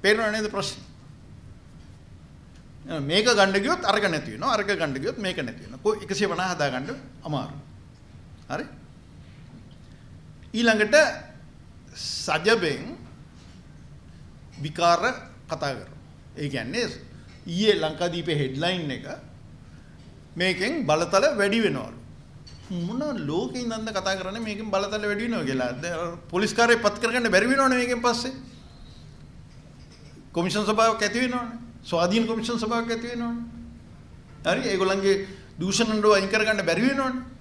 පේනව නේද ප්‍රශ්න? මේක ගන්න ගියොත් අරක නැති වෙනවා. අරක ගන්න ගියොත් මේක නැති වෙනවා. කො 150 හදා ගන්න අමාරු. හරි? ඊළඟට සජබෙන් විකාර කතා කරනවා. ඒ කියන්නේ ඊයේ ලංකාදීපේ හෙඩ්ලයින් එක මේකෙන් බලතල වැඩි වෙනවලු. මොන ලෝකේ ඉඳන්ද කතා කරන්නේ මේකෙන් බලතල වැඩි වෙනවා කියලා. පොලිස් කාර්යය පත් කරගන්න බැරි වෙනවනේ මේකෙන් පස්සේ. කොමිෂන් සභාවක් ඇති වෙනවනේ. ස්වාධීන කොමිෂන් සභාවක් ඇති වෙනවනේ. හරි ඒගොල්ලන්ගේ දූෂණ නඩුව අයින් කරගන්න බැරි වෙනවනේ.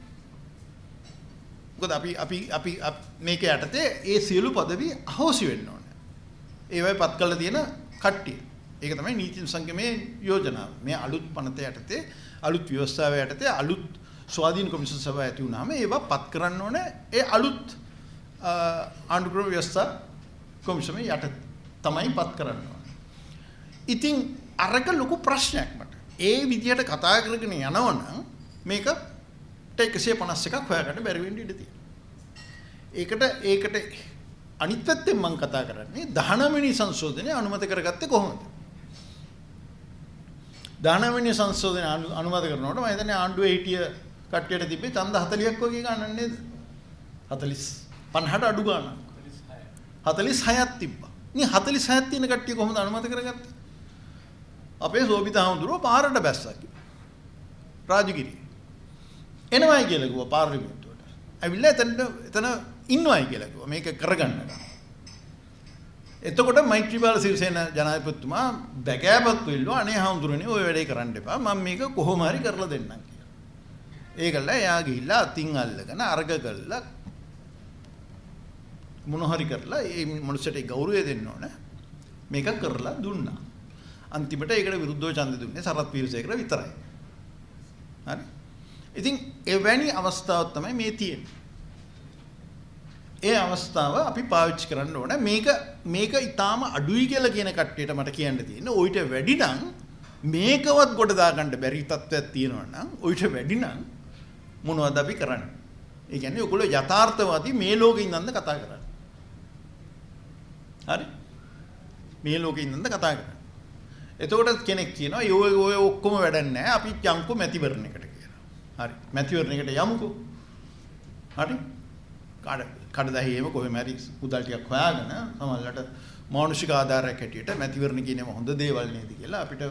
මොකද අපි මේක යටතේ ඒ සියලු পদවි අහෝසි වෙන්න ඕනේ. ඒවයි පත් කළ තියෙන කට්ටිය. ඒක තමයි නීති සංගමයේ යෝජනාව. මේ අලුත් පනත යටතේ අලුත් ව්‍යවස්ථාව යටතේ අලුත් ස්වාධීන කොමිෂන් සභාව ඇති වුණාම ඒවා පත් කරන්න ඕනේ ඒ අලුත් ආණ්ඩුක්‍රම ව්‍යවස්ථා කොමිෂම යට තමයි පත් කරන්න ඕනේ. ඉතින් අරක ලොකු ප්‍රශ්නයක් මට. ඒ විදිහට කතා කරගෙන යනවනම් මේක 151ක් හොයාගන්න බැරි වෙන්න ඉඩ තියෙනවා. ඒකට අනිත් පැත්තෙන් මම කතා කරන්නේ 19 වෙනි සංශෝධනය අනුමත කරගත්තේ කොහොමද? 19 වෙනි සංශෝධනය අනුමත කරනකොට මම හිතන්නේ ආණ්ඩුවේ හිටිය කට්ටියට තිබ්බේ ඡන්ද 40ක් වගේ ගන්නන් නේද? 50ට අඩු ගන්න. 46ක් තිබ්බා. මේ 46ක් තියෙන කට්ටිය කොහොමද අනුමත කරගත්තේ? අපේ සෝබිත හඳුරෝ පාරට බැස්සා කිව්වා. රාජගිරිය. එනවයි කියලා කිව්වා පාර්ලිමේන්තුවට. ඇවිල්ලා එතන ඉන්නවයි කියලා කිව්වා මේක කරගන්න. එතකොට මෛත්‍රීපාල සිරිසේන ජනාධිපතිතුමා බැකෑපත් වෙල්ලුවා අනේ හඳුරන්නේ ඔය වැඩේ කරන්න එපා මම මේක කොහොම හරි කරලා දෙන්නම් කියලා. ඒකල එයා ගිහිල්ලා අතින් අල්ලගෙන අර්ග කළා මොන හරි කරලා ඒ මනුස්සයට ගෞරවය දෙන්න ඕන මේක කරලා දුන්නා. අන්තිමට ඒකට විරුද්ධව ඡන්දෙ දුන්නේ සරත් පීරසේකර විතරයි. හරි. ඉතින් එවැනි අවස්ථාවක් තමයි මේ තියෙන්නේ. ඒ අවස්ථාව අපි පාවිච්චි කරන්න ඕන. මේක ඊටාම අඩුයි කියලා කියන කට්ටියට මට කියන්න තියෙන්නේ ඔయిత වැඩි නම් මේකවත් ගොඩ දාගන්න බැරි තත්ත්වයක් තියෙනවා නම් ඔయిత වැඩි නම් මොනවද අපි කරන්නේ? ඒ කියන්නේ ඔයගොල්ලෝ යථාර්ථවාදී මේ ලෝකේ ඉඳන්ද කතා කරන්නේ. හරි? මේ ලෝකේ ඉඳන්ද කතා කරන්නේ. එතකොට කෙනෙක් කියනවා ඔය ඔක්කොම වැඩක් නැහැ අපි යම්කෝ මැතිවරණයකට කියලා. හරි. මැතිවරණයකට යමුකෝ. හරි? කඩදාහියේම කොහෙම හරි මුදල් ටිකක් හොයාගෙන සමහරවිට මානුෂික ආධාරයක් හැටියට මැතිවරණ කියනම හොඳ දේවල් නේද කියලා අපිට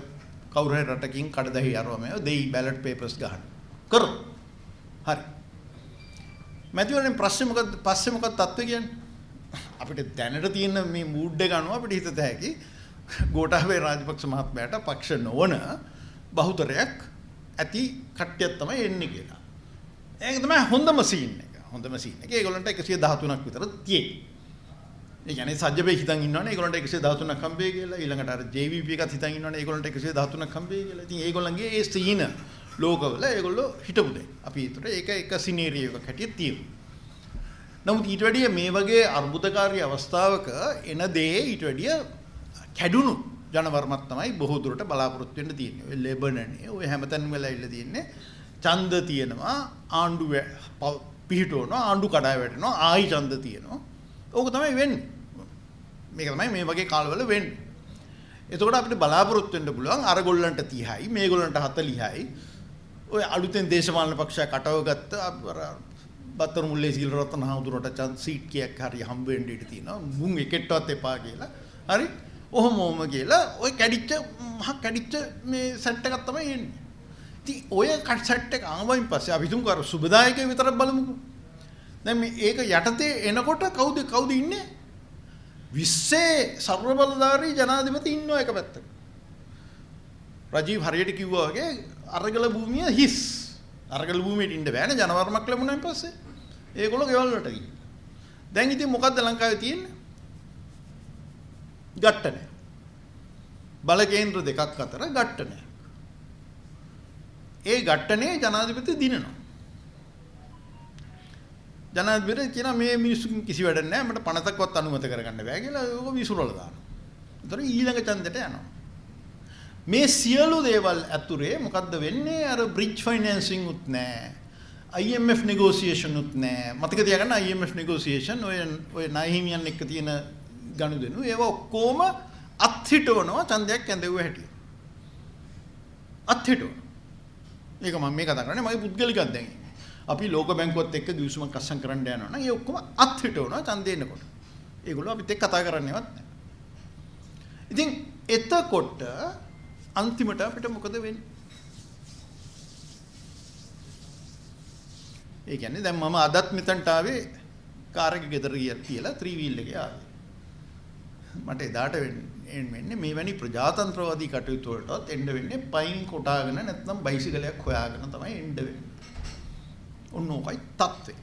කවුරු හරි රටකින් කඩදාහිය අරවම දෙයි බැලට් පේපර්ස් ගන්න. කරමු. හරි. මැතිවරණේ පස්සේ මොකක්ද තත්ත්වය කියන්නේ? අපිට දැනට තියෙන මේ මූඩ් එක අනුව අපිට හිතත හැකි ගෝඨාභය රාජපක්ෂ මහත්මයාට පක්ෂ නොවන බහුතරයක් ඇති කට්ටියක් තමයි එන්නේ කියලා. ඒක තමයි හොඳම සීන් එක. හොඳම සීන් එක. ඒගොල්ලන්ට 113ක් විතර තියෙයි. ඒ කියන්නේ සජ්ජබේ හිතන් ඉන්නවනේ ඒගොල්ලන්ට 113ක් හම්බෙයි කියලා. ඊළඟට අර JVP එකත් හිතන් ඉන්නවනේ ඒගොල්ලන්ට 113ක් හම්බෙයි කියලා. ඉතින් ඒගොල්ලන්ගේ ඒ සීන ලෝකවල ඒගොල්ලෝ හිටපු දෙයක්. අපි හිතුවට ඒක එක සිනේරියෝ එකක් හැටියට තියෙනවා. නමුත් ඊට වැඩිය මේ වගේ අර්බුදකාරී අවස්ථාවක එන දේ ඊට වැඩිය කැඩුණු ජනවර්මක් තමයි බොහෝ දුරට බලාපොරොත්තු වෙන්න තියෙන්නේ. ඔය ලෙබනනේ ඔය හැමතැනම වෙලා ඉල්ල තියෙන්නේ ඡන්ද තියෙනවා ආණ්ඩු පිහිටවනවා ආණ්ඩු කඩා වැටෙනවා ආයි ඡන්ද තියෙනවා. ඕක තමයි වෙන්නේ. මේක තමයි මේ වගේ කාලවල වෙන්නේ. එතකොට අපිට බලාපොරොත්තු වෙන්න පුළුවන් අර ගොල්ලන්ට 30යි මේගොල්ලන්ට 40යි. ඔය අලුතෙන් දේශපාලන පක්ෂය කටව ගත්ත බත්තර මුල්ලේ සීලරත්න හඳුරට ඡන්ද සීට් කීයක් හරි හම්බ වෙන්න ඉඩ තියෙනවා. මුන් එකෙක්ටවත් එපා කියලා. හරි? ඔහොම කියලා ඔය කැඩිච්ච මේ සෙට් එකක් තමයි එන්නේ. ඉතින් ඔය සෙට් එක ආවයින් පස්සේ අපි තුමු කර සුබදායකයෙ විතරක් බලමුකෝ. දැන් මේ ඒක යටතේ එනකොට කවුද ඉන්නේ? 20 සර්ව බලධාරී ජනාධිපති ඉන්නවා එක පැත්තක. රජීව් හරියට කිව්වා වගේ අරගල භූමිය හිස්. අරගල භූමියට ඉන්න බෑනේ ජනවර්මක් ලැබුණාන් පස්සේ. ඒගොල්ලෝ ගෙවල් වලට ගිහින්. දැන් ඉතින් මොකද්ද ලංකාවේ තියෙන්නේ? ගැට්ටනය. බල කේන්ද්‍ර දෙකක් අතර ගැට්ටනය. ඒ ගැට්ටනේ ජනාධිපති දිනනවා. ජනාධිපති කියන මේ මිනිස්සුකින් කිසි වැඩක් නැහැ මට පනතක්වත් අනුමත කරගන්න බෑ කියලා ඒක විසුරලා දානවා. ඒතර ඊළඟ ඡන්දෙට යනවා. මේ සියලු දේවල් අතුරේ මොකද්ද වෙන්නේ? අර බ්‍රිජ් ෆයිනෑන්සින් උත් නැහැ. IMF negotiation උත් නැහැ. මතක තියාගන්න IMF negotiation ඔය ණයහිමියන් එක්ක තියෙන ගනුදෙනු ඒවා ඔක්කොම අත්හිටවනවා ඡන්දයක් ඇඳෙව්ව හැටි. අත්හිටවන. ඒක මම මේ කතා කරන්නේ මගේ පුද්ගලික අත්දැකීම. අපි ලෝක බැංකුවත් එක්ක ගිවිසුමක් අස්සම් කරන්න යනවා නම් ඒ ඔක්කොම අත්හිටවනවා ඡන්දේ එනකොට. ඒගොල්ලෝ අපිත් එක්ක කතා කරන්නේවත් නැහැ. ඉතින් එතකොට අන්තිමට අපිට මොකද වෙන්නේ? ඒ කියන්නේ දැන් මම අදත් මෙතනට ආවේ කාර් එක ගෙදර කියලා 3 wheel එකේ ආවේ. මට එදාට වෙන්නේ මේවැනි ප්‍රජාතන්ත්‍රවාදී කටයුතු වලටත් එන්න වෙන්නේ පයින් කොටාගෙන නැත්නම් බයිසිකලයක් හොයාගෙන තමයි එන්න වෙන්නේ. ඔන්නෝකයි තත්ත්වය.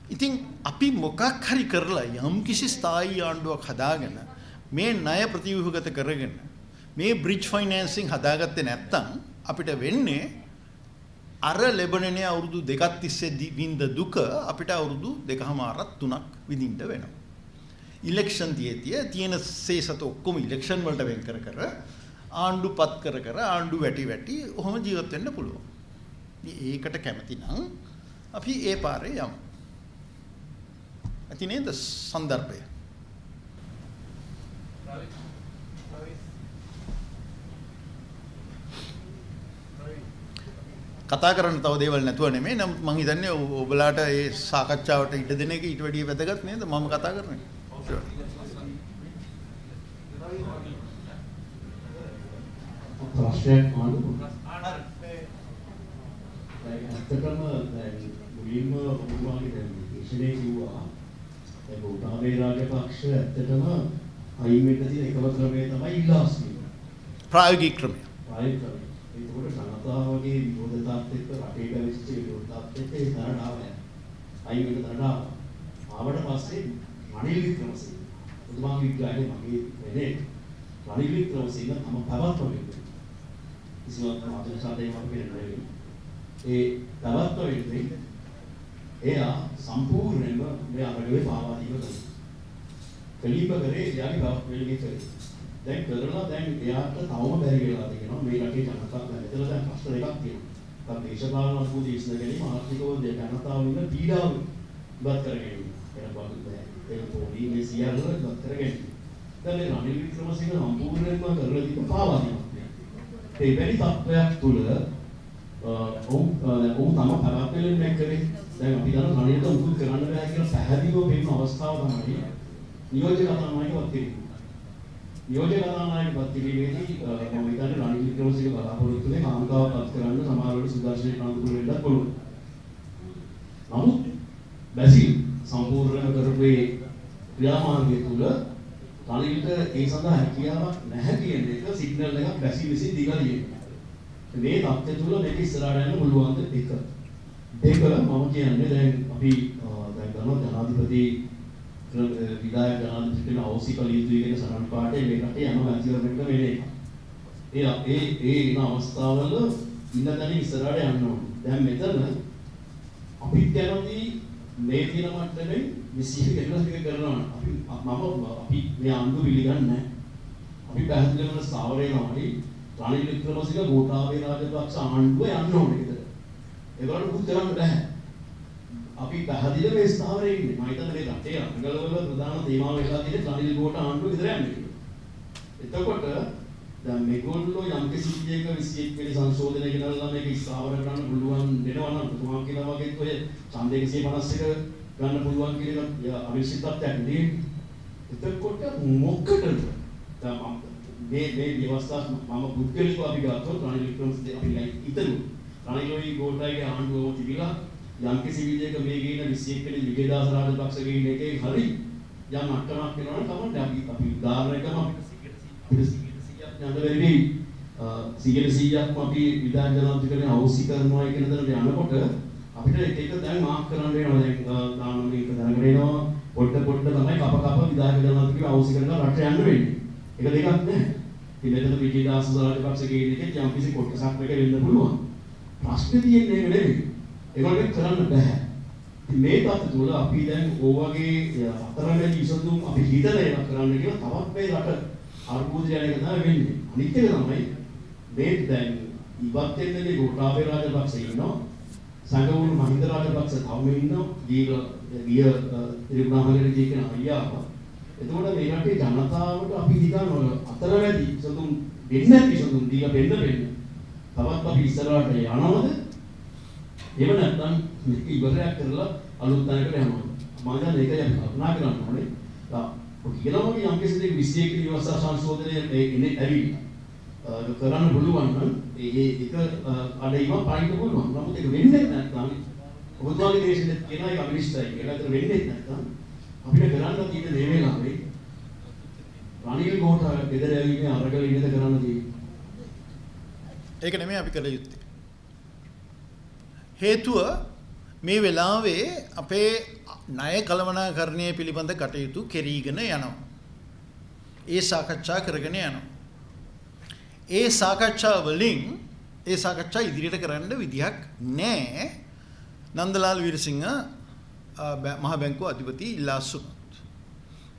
ඉතින් අපි මොකක් හරි කරලා යම් කිසි ස්ථායී ආණ්ඩුවක් හදාගෙන මේ ණය ප්‍රතිව්‍යුහගත කරගෙන මේ බ්‍රිජ් ෆයිනෑන්සින් හදාගත්තේ නැත්නම් අපිට වෙන්නේ අර ලෙබනනේ අවුරුදු දෙකක් තිස්සේ විඳ දුක අපිට අවුරුදු 2මාරක් 3ක් විඳින්න වෙනවා. ඉලෙක්ෂන් තියෙන සේසත ඔක්කොම ඉලෙක්ෂන් වලට වෙන් කර ආණ්ඩුපත් කර ආණ්ඩු වැටි ඔහොම ජීවත් වෙන්න පුළුවන්. ඒකට කැමති නම් අපි ඒ පාරේ යමු. ඇති නේද සන්දර්භය? කතා කරන්න තව දේවල් නැතුව නෙමෙයි. නමුත් මම හිතන්නේ ඔබලාට ඒ සාකච්ඡාවට ඉඩ දෙන එක ඊට වැඩිය වැදගත් නේද? මම කතා කරන්නේ. ප්‍රශ්නයක් අහන්න. ඇත්තටම මුලින්ම ඔබතුමාගේ දැන් විශ්ලේෂණය කිව්වා දැන් ගෝඨාභය රාජපක්ෂ ඇත්තටම අයින් වෙන්න තියෙන එකම ක්‍රමය තමයි ඉල්ලාස්මීම. ප්‍රායෝගික ක්‍රමය. ඒකට ජනතාවගේ විරෝධතාවත් එක්ක රටේ පැවතිච්ච විරෝධතාවත් එක්ක ඒ තරණ ආවය. අයින් වෙන්න තරණ ආවා. ආවට පස්සේ රනිල් වික්‍රමසිංහ ඔබතුමාගේ විග්‍රහය මගේ වෙන්නේ රනිල් වික්‍රමසිංහ තම පැවැත්ම වෙන්නේ. කිසිවක් මාතෘ සාදේ මම කියන්නේ ඒ පැවැත්ම වෙන්නේ එයා සම්පූර්ණයෙන්ම මේ අරගලේ පාවා දීම කරනවා. කලිප කරේ එයාගේ පැවැත්ම වෙන්නේ කරේ. දැන් කරලා දැන් එයාට තවම බැරි වෙලා තියෙනවා මේ රටේ ජනතාව මෙතන දැන් ප්‍රශ්න දෙකක් තියෙනවා. දැන් දේශපාලන අසුබුදි ඉස්න ගැනීම ආර්ථිකව ජනතාව ඉන්න පීඩාව ඉවත් කර ගැනීම. ඒක පොඩි මේ සියල්ල ඉවත් කර ගැනීම. දැන් මේ රනිල් වික්‍රමසිංහ සම්පූර්ණයෙන්ම කරලා දීප පාවා දීම. ඒ වැනි තත්ත්වයක් තුළ ඔව් තම පැවැත්මෙන් මේ කරේ දැන් අපි දන්න රනිල්ට උකුල් කරන්න බෑ කියලා පැහැදිලිව පෙන්නන අවස්ථාව තමයි නියෝජ්‍ය කතානායකවත් කිරීම. නියෝජ්‍ය කතානායකවත් කිරීමේදී මම හිතන්නේ රනිල් වික්‍රමසිංහ බලාපොරොත්තු වෙන්නේ කාන්තාවපත් කරන්න සමහරවල් සුදර්ශන කාන්තුපුර වෙන්නත් පුළුවන්. නමුත් බැසිල් සම්පූර්ණ කරපේ ක්‍රියාමාර්ගය තුළ රනිල්ට ඒ සඳහා හැකියාවක් නැහැ කියන එක සිග්නල් එකක් බැසිල් විසින් දීලා තියෙනවා. මේ තත්ත්වය තුළ මේක ඉස්සරහට යන්න පුළුවන් ද එක. දෙක මම කියන්නේ දැන් අපි දැන් ගන්න ජනාධිපති විධායක ජනාධිපතිතුමා අවශ්‍යකල යුතුයි කියන සරණ පාඩේ මේකට යන මැතිවරණයකට වෙන්නේ. ඒ ඉන අවස්ථාවල ඉන්න තැන ඉස්සරහට යන්න ඕනේ. දැන් මෙතන අපි කැමති මේ දින මට්ටමේ විශ්ීක කෙනෙක් කරනවා. අපි මේ ආණ්ඩුව පිළිගන්නේ නැහැ. අපි පැහැදිලිවම ස්ථාවරේ තමයි රනිල් වික්‍රමසිංහ ගෝඨාභය රාජපක්ෂ ආණ්ඩුව යන්න ඕනේ විතර. ඒගොල්ලෝ මුත් කරන්න බෑ. අපි පැහැදිලිව මේ ස්ථාවරේ ඉන්නේ. මම හිතන්නේ මේ රටේ අංගලවල ප්‍රධාන තේමාව වෙලා තියෙන්නේ රනිල් ගෝඨ ආණ්ඩුව විතර යන්නේ කියලා. එතකොට දැන් මේගොල්ලෝ යම් කිසි විදියක 21 වෙනි සංශෝධනය ගෙනල්ලා මේක ස්ථාවර කරන්න පුළුවන් වෙනවා නම් තුමා කියලා වගේ ඔය ඡන්දේ 151 ගන්න පුළුවන් කියලා අවිශ්චිතත්වයක් නෙමෙයි. එතකොට මොකටද මේ ව්‍යවස්ථා මම පුද්ගලිකව අපි ගත්තොත් රනිල් වික්‍රමසිංහ අපි හිතමු රනිල්ගේ ගෝඨාගේ ආණ්ඩුව තිබිලා යම් කිසි විදියක මේ ගේන 21 වෙනි විජේදාස රාජපක්ෂ ගේන එකේ හරි යම් අට්ටමක් වෙනවා නම් තමයි අපි උදාහරණයකම අපිට 100ක් යන්න බැරි 100%ක්ම අපි විධාන ජනාධිපතිතුමා අවශ්‍ය කරනවා කියන දේ යනකොට අපිට එක දැන් මාක් කරන්න වෙනවා දැන් දාන මේක දැනගෙන එනවා පොඩ තමයි කප විධාන ජනාධිපතිතුමා අවශ්‍ය කරන රට යන්න වෙන්නේ. ඒක දෙකක් නෑ. ඉතින් මෙතන විජේදාස රාජපක්ෂ කියන එකේ යම් කිසි කොටසක් මේක වෙන්න පුළුවන්. ප්‍රශ්නේ තියෙන්නේ ඒක නෙමෙයි. ඒගොල්ලෝ කරන්න බෑ. ඉතින් මේ තත්ත්ව තුළ අපි දැන් ඕවගේ අතරමැදි විසඳුම් අපි හිතලා ඒක කරන්න කියලා තවත් මේ රට අර්බුද යන එක තමයි වෙන්නේ. අනිත් එක තමයි මේ දැන් ඉවත් වෙන්නේ ගෝඨාභය රාජපක්ෂ ඉන්නවා. සංගමුණු මහින්ද රාජපක්ෂ තවම ඉන්නවා. ගිය ත්‍රිකුණාමලේ කියන අයියා. එතකොට මේ රටේ ජනතාවට අපි නිකන් අතරමැදි සතුන් වෙන්නේ විසඳුම් දීලා වෙන්න තවත් අපි ඉස්සරහට යනවද? එහෙම නැත්නම් මේක ඉවරයක් කරලා අලුත් තැනකට යනවා. මම දැන් ඒකයි අපි කල්පනා කරන්න ඕනේ. කියනවා වගේ යම් කිසි දෙයක් 21 නිවාසා සංශෝධනය එන්නේ ඇවිල්ලා කරන්න පුළුවන් නම් ඒක අඩේම පායින්න පුළුවන්. නමුත් ඒක වෙන්නේ නැත්නම් ඔබතුමාගේ දේශනෙත් කියනවා ඒක අවිනිශ්චිතයි කියලා. ඒක වෙන්නේ නැත්නම් අපිට කරන්න තියෙන දේ වෙලාවේ රනිල් ගෝඨා ගෙදර ඇවිල්ලා අරගල ඉන්නද කරන්න තියෙන්නේ. ඒක නෙමෙයි අපි කළ යුත්තේ. හේතුව මේ වෙලාවේ අපේ ණය කළමනාකරණය පිළිබඳ කටයුතු කෙරීගෙන යනවා. ඒ සාකච්ඡා කරගෙන යනවා. ඒ සාකච්ඡා වලින් ඒ සාකච්ඡා ඉදිරියට කරන්න විදිහක් නැහැ. නන්දලාල් වීරසිංහ මහ බැංකුව අධිපති ඉල්ලාසුත්.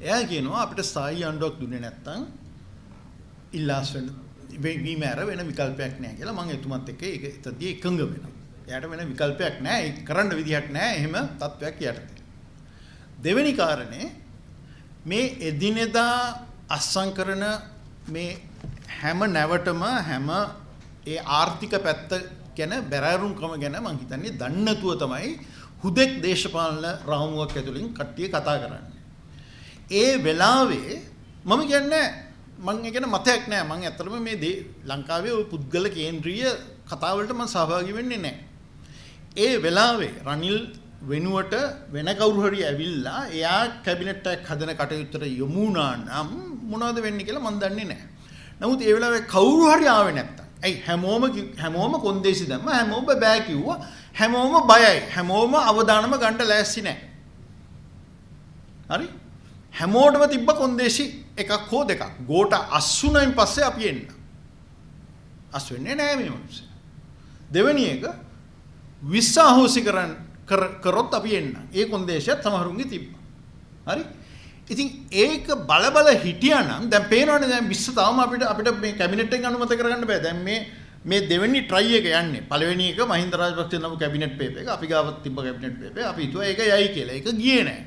එයා කියනවා අපිට ස්ථායී ආණ්ඩුවක් දුන්නේ නැත්නම් ඉල්ලාස් වෙන වීමෑර වෙන විකල්පයක් නැහැ කියලා මම එතුමත් එක්ක ඒක එතදී එකඟ වෙනවා. එයාට වෙන විකල්පයක් නැහැ. ඒක කරන්න විදිහක් නැහැ. එහෙම තත්වයක් යටතේ. දෙවෙනි කාරණේ මේ එදිනෙදා අස්සම් කරන මේ හැම නැවටම හැම ඒ ආර්ථික පැත්ත ගැන බැරෑරුම්කම ගැන මම හිතන්නේ දන්නේ නැතුව තමයි හුදෙක් දේශපාලන රාමුවක් ඇතුලින් කට්ටිය කතා කරන්නේ. ඒ වෙලාවේ මම කියන්නේ මම ඒ කියන මතයක් නෑ. මම ඇත්තටම මේ ලංකාවේ ওই පුද්ගල කේන්ද්‍රීය කතා වලට මම සහභාගී වෙන්නේ නෑ. ඒ වෙලාවේ රනිල් වෙනුවට වෙන කවුරු හරි ඇවිල්ලා එයා කැබිනට් එකක් හදන කටයුත්තට යොමු වුණා නම් මොනවද වෙන්නේ කියලා මම දන්නේ නැහැ. නමුත් ඒ වෙලාවේ කවුරු හරි ආවේ නැත්තම් ඇයි හැමෝම කොන්දේසි දැම්ම හැමෝම බෑ කිව්වා හැමෝම බයයි හැමෝම අවදානම ගන්න ලෑස්ති නැහැ. හරි? හැමෝටම තිබ්බ කොන්දේසි එකක් හෝ දෙකක්. ගෝට අස්සුණයින් පස්සේ අපි එන්න. අස් වෙන්නේ නැහැ මේ මිනිස්සු. දෙවෙනි එක විශ්වාසෝසි කරොත් අපි එන්න. ඒ කොන්දේශයත් සමහරුන්ගේ තිබ්බා. හරි? ඉතින් ඒක බල හිටියානම් දැන් පේනවනේ දැන් විශ්ව තාම අපිට මේ කැබිනට් එක අනුමත කරගන්න බෑ. දැන් මේ දෙවෙනි try එක යන්නේ. පළවෙනි එක මහින්ද රාජපක්ෂ නම කැබිනට් පේපර් එක. අපි ගාවත් තිබ්බ කැබිනට් පේපර්. අපි හිතුවා ඒක යයි කියලා. ඒක ගියේ නැහැ.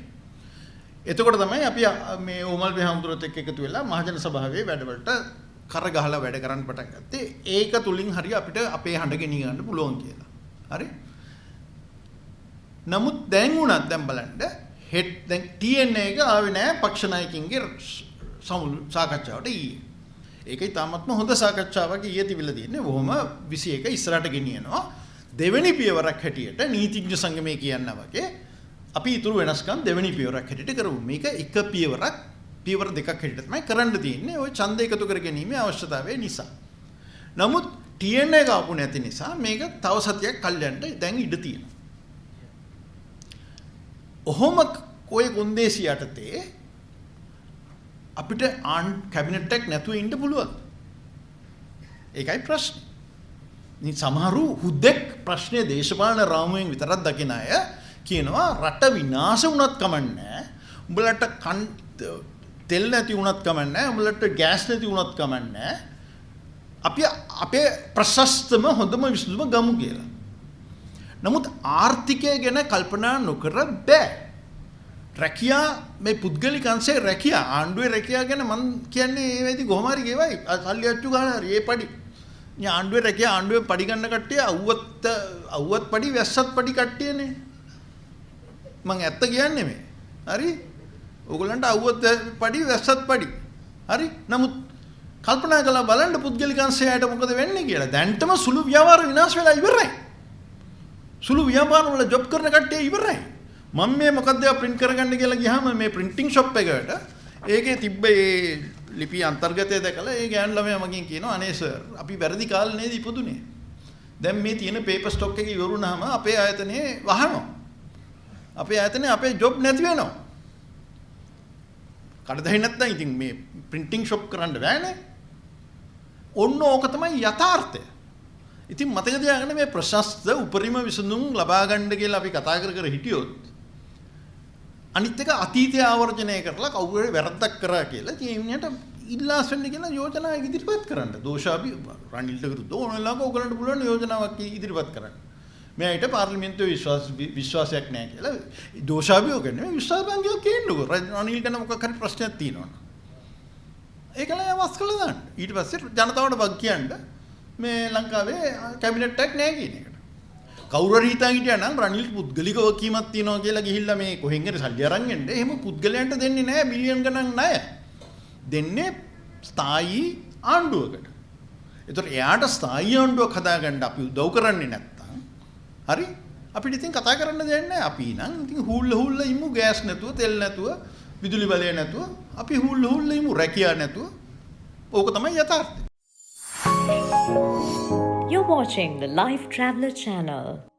එතකොට තමයි අපි මේ ඕමල් බෙහම්තුරත් එක්ක එකතු වෙලා මහජන සභාවේ වැඩවලට කර ගහලා වැඩ කරන්න පටන් ගත්තේ. ඒක තුලින් හරිය අපිට අපේ හඬ ගෙනිය ගන්න පුළුවන් කියලා. හරි? නමුත් දැන් උනත් දැන් බලන්න දැන් TNA එක ආවේ නැහැ පක්ෂ නායකින්ගේ සාකච්ඡාවට ඊයේ. ඒකයි තාමත්ම හොඳ සාකච්ඡාවක් ඊයේ තිබිලා තියෙන්නේ. බොහොම 21 ඉස්සරහට ගෙනියනවා. දෙවෙනි පියවරක් හැටියට නීතිඥ සංගමයේ කියනවා වගේ අපි ඊතුරු වෙනස්කම් දෙවෙනි පියවරක් හැටියට කරමු. මේක එක පියවර දෙකක් හැටියට තමයි කරන්න තියෙන්නේ. ওই ඡන්ද එකතු කර ගැනීමේ අවශ්‍යතාවය නිසා. නමුත් TNA එක ආපු නැති නිසා මේක තව සතියක් කල්යන්න දැන් ඉඩ තියෙනවා. ඔහොම ඔය කොන්දේසි යටතේ අපිට කැබිනට් එකක් නැතුව ඉන්න පුළුවන්. ඒකයි ප්‍රශ්නේ. ඉතින් සමහරු හුදෙක් ප්‍රශ්නේ දේශපාලන රාමුවෙන් විතරක් දකින අය කියනවා රට විනාශ වුණත් කමන්නේ. උඹලට තෙල් නැති වුණත් කමන්නේ. උඹලට ගෑස් නැති වුණත් කමන්නේ. අපි අපේ ප්‍රශස්තම හොඳම විසඳුම ගමු කියලා. නමුත් ආර්ථිකය ගැන කල්පනා නොකර බෑ. රැකියා මේ පුද්ගලික අංශයේ රැකියා ආණ්ඩුවේ රැකියා ගැන මම කියන්නේ ඒ වෙයිද කොහොම හරි ගෙවයි. සල්ලි අච්චු ගන්න හරි ඒ පඩි. මේ ආණ්ඩුවේ රැකියා ආණ්ඩුවේ පඩි ගන්න කට්ටිය අවුවත් පඩි වැස්සත් පඩි කට්ටියනේ. මම ඇත්ත කියන්නේ මේ. හරි? ඕගොල්ලන්ට අවුවත් පඩි වැස්සත් පඩි. හරි? නමුත් කල්පනා කරලා බලන්න පුද්ගලික අංශයට මොකද වෙන්නේ කියලා. දැන්ටම සුළු ව්‍යාපාර විනාශ වෙලා ඉවරයි. සුළු ව්‍යාපාර වල ජොබ් කරන කට්ටිය ඉවරයි. මම මේ මොකද්ද print කරගන්න කියලා ගියාම මේ printing shop එකට ඒකේ තිබ්බ ඒ ලිපි අන්තර්ගතය දැකලා ඒ ගෑනු ළමයා මගෙන් කියනවා අනේ සර් අපි වැරදි කාලේ නේද ඉපදුනේ. දැන් මේ තියෙන paper stock එක ඉවරුනහම අපේ ආයතනයේ වහනවා. අපේ ආයතනයේ අපේ ජොබ් නැති වෙනවා. කඩදාසි නැත්නම් ඉතින් මේ printing shop කරන්න බෑනේ. ඔන්න ඕක තමයි යථාර්ථය. ඉතින් මතක තියාගන්න මේ ප්‍රශස්ත උපරිම විසඳුම් ලබා ගන්න කියලා අපි කතා කර හිටියොත් අනිත් එක අතීතය ආවර්ජනය කරලා කවුරු හරි වැරද්දක් කරා කියලා ඉතින් ඒ මිනිහට ඉල්ලාස් වෙන්න කියලා යෝජනා ඉදිරිපත් කරන්න. දෝෂාභි රනිල්ට විරුද්ධව ඕනලාක ඔයගලන්ට පුළුවන් යෝජනාවක් ඉදිරිපත් කරන්න. මෙයාට පාර්ලිමේන්තුවේ විශ්වාසයක් නැහැ කියලා දෝෂාභියෝග නෙමෙයි විශ්වාසභංගයක් කියන්නකෝ. රනිල් ගැන මොකක් හරි ප්‍රශ්නයක් තියෙනවා. ඒකල යවස් කළා දාන්න. ඊට පස්සේ ජනතාවට වග කියන්න මේ ලංකාවේ කැබිනට් එකක් නැහැ කියන එකට. කවුරු හරි හිතන් හිටියා නම් රනිල් පුද්ගලික වකීමක් තියනවා කියලා ගිහිල්ලා මේ කොහෙන් හරි සල්ලි අරන් එන්නේ. එහෙම පුද්ගලයන්ට දෙන්නේ නැහැ බිලියන් ගණන් ණය. දෙන්නේ ස්ථායී ආණ්ඩුවකට. ඒතර එයාට ස්ථායී ආණ්ඩුවක් හදාගන්න අපි උදව් කරන්නේ නැත්තම් හරි අපිට ඉතින් කතා කරන්න දෙයක් නැහැ. අපි නම් ඉතින් හුල්ල ඉමු ගෑස් නැතුව තෙල් නැතුව විදුලි බලය නැතුව අපි හුල්ල ඉමු රැකියාව නැතුව. ඕක තමයි යථාර්ථය. You're watching the Life Traveller channel.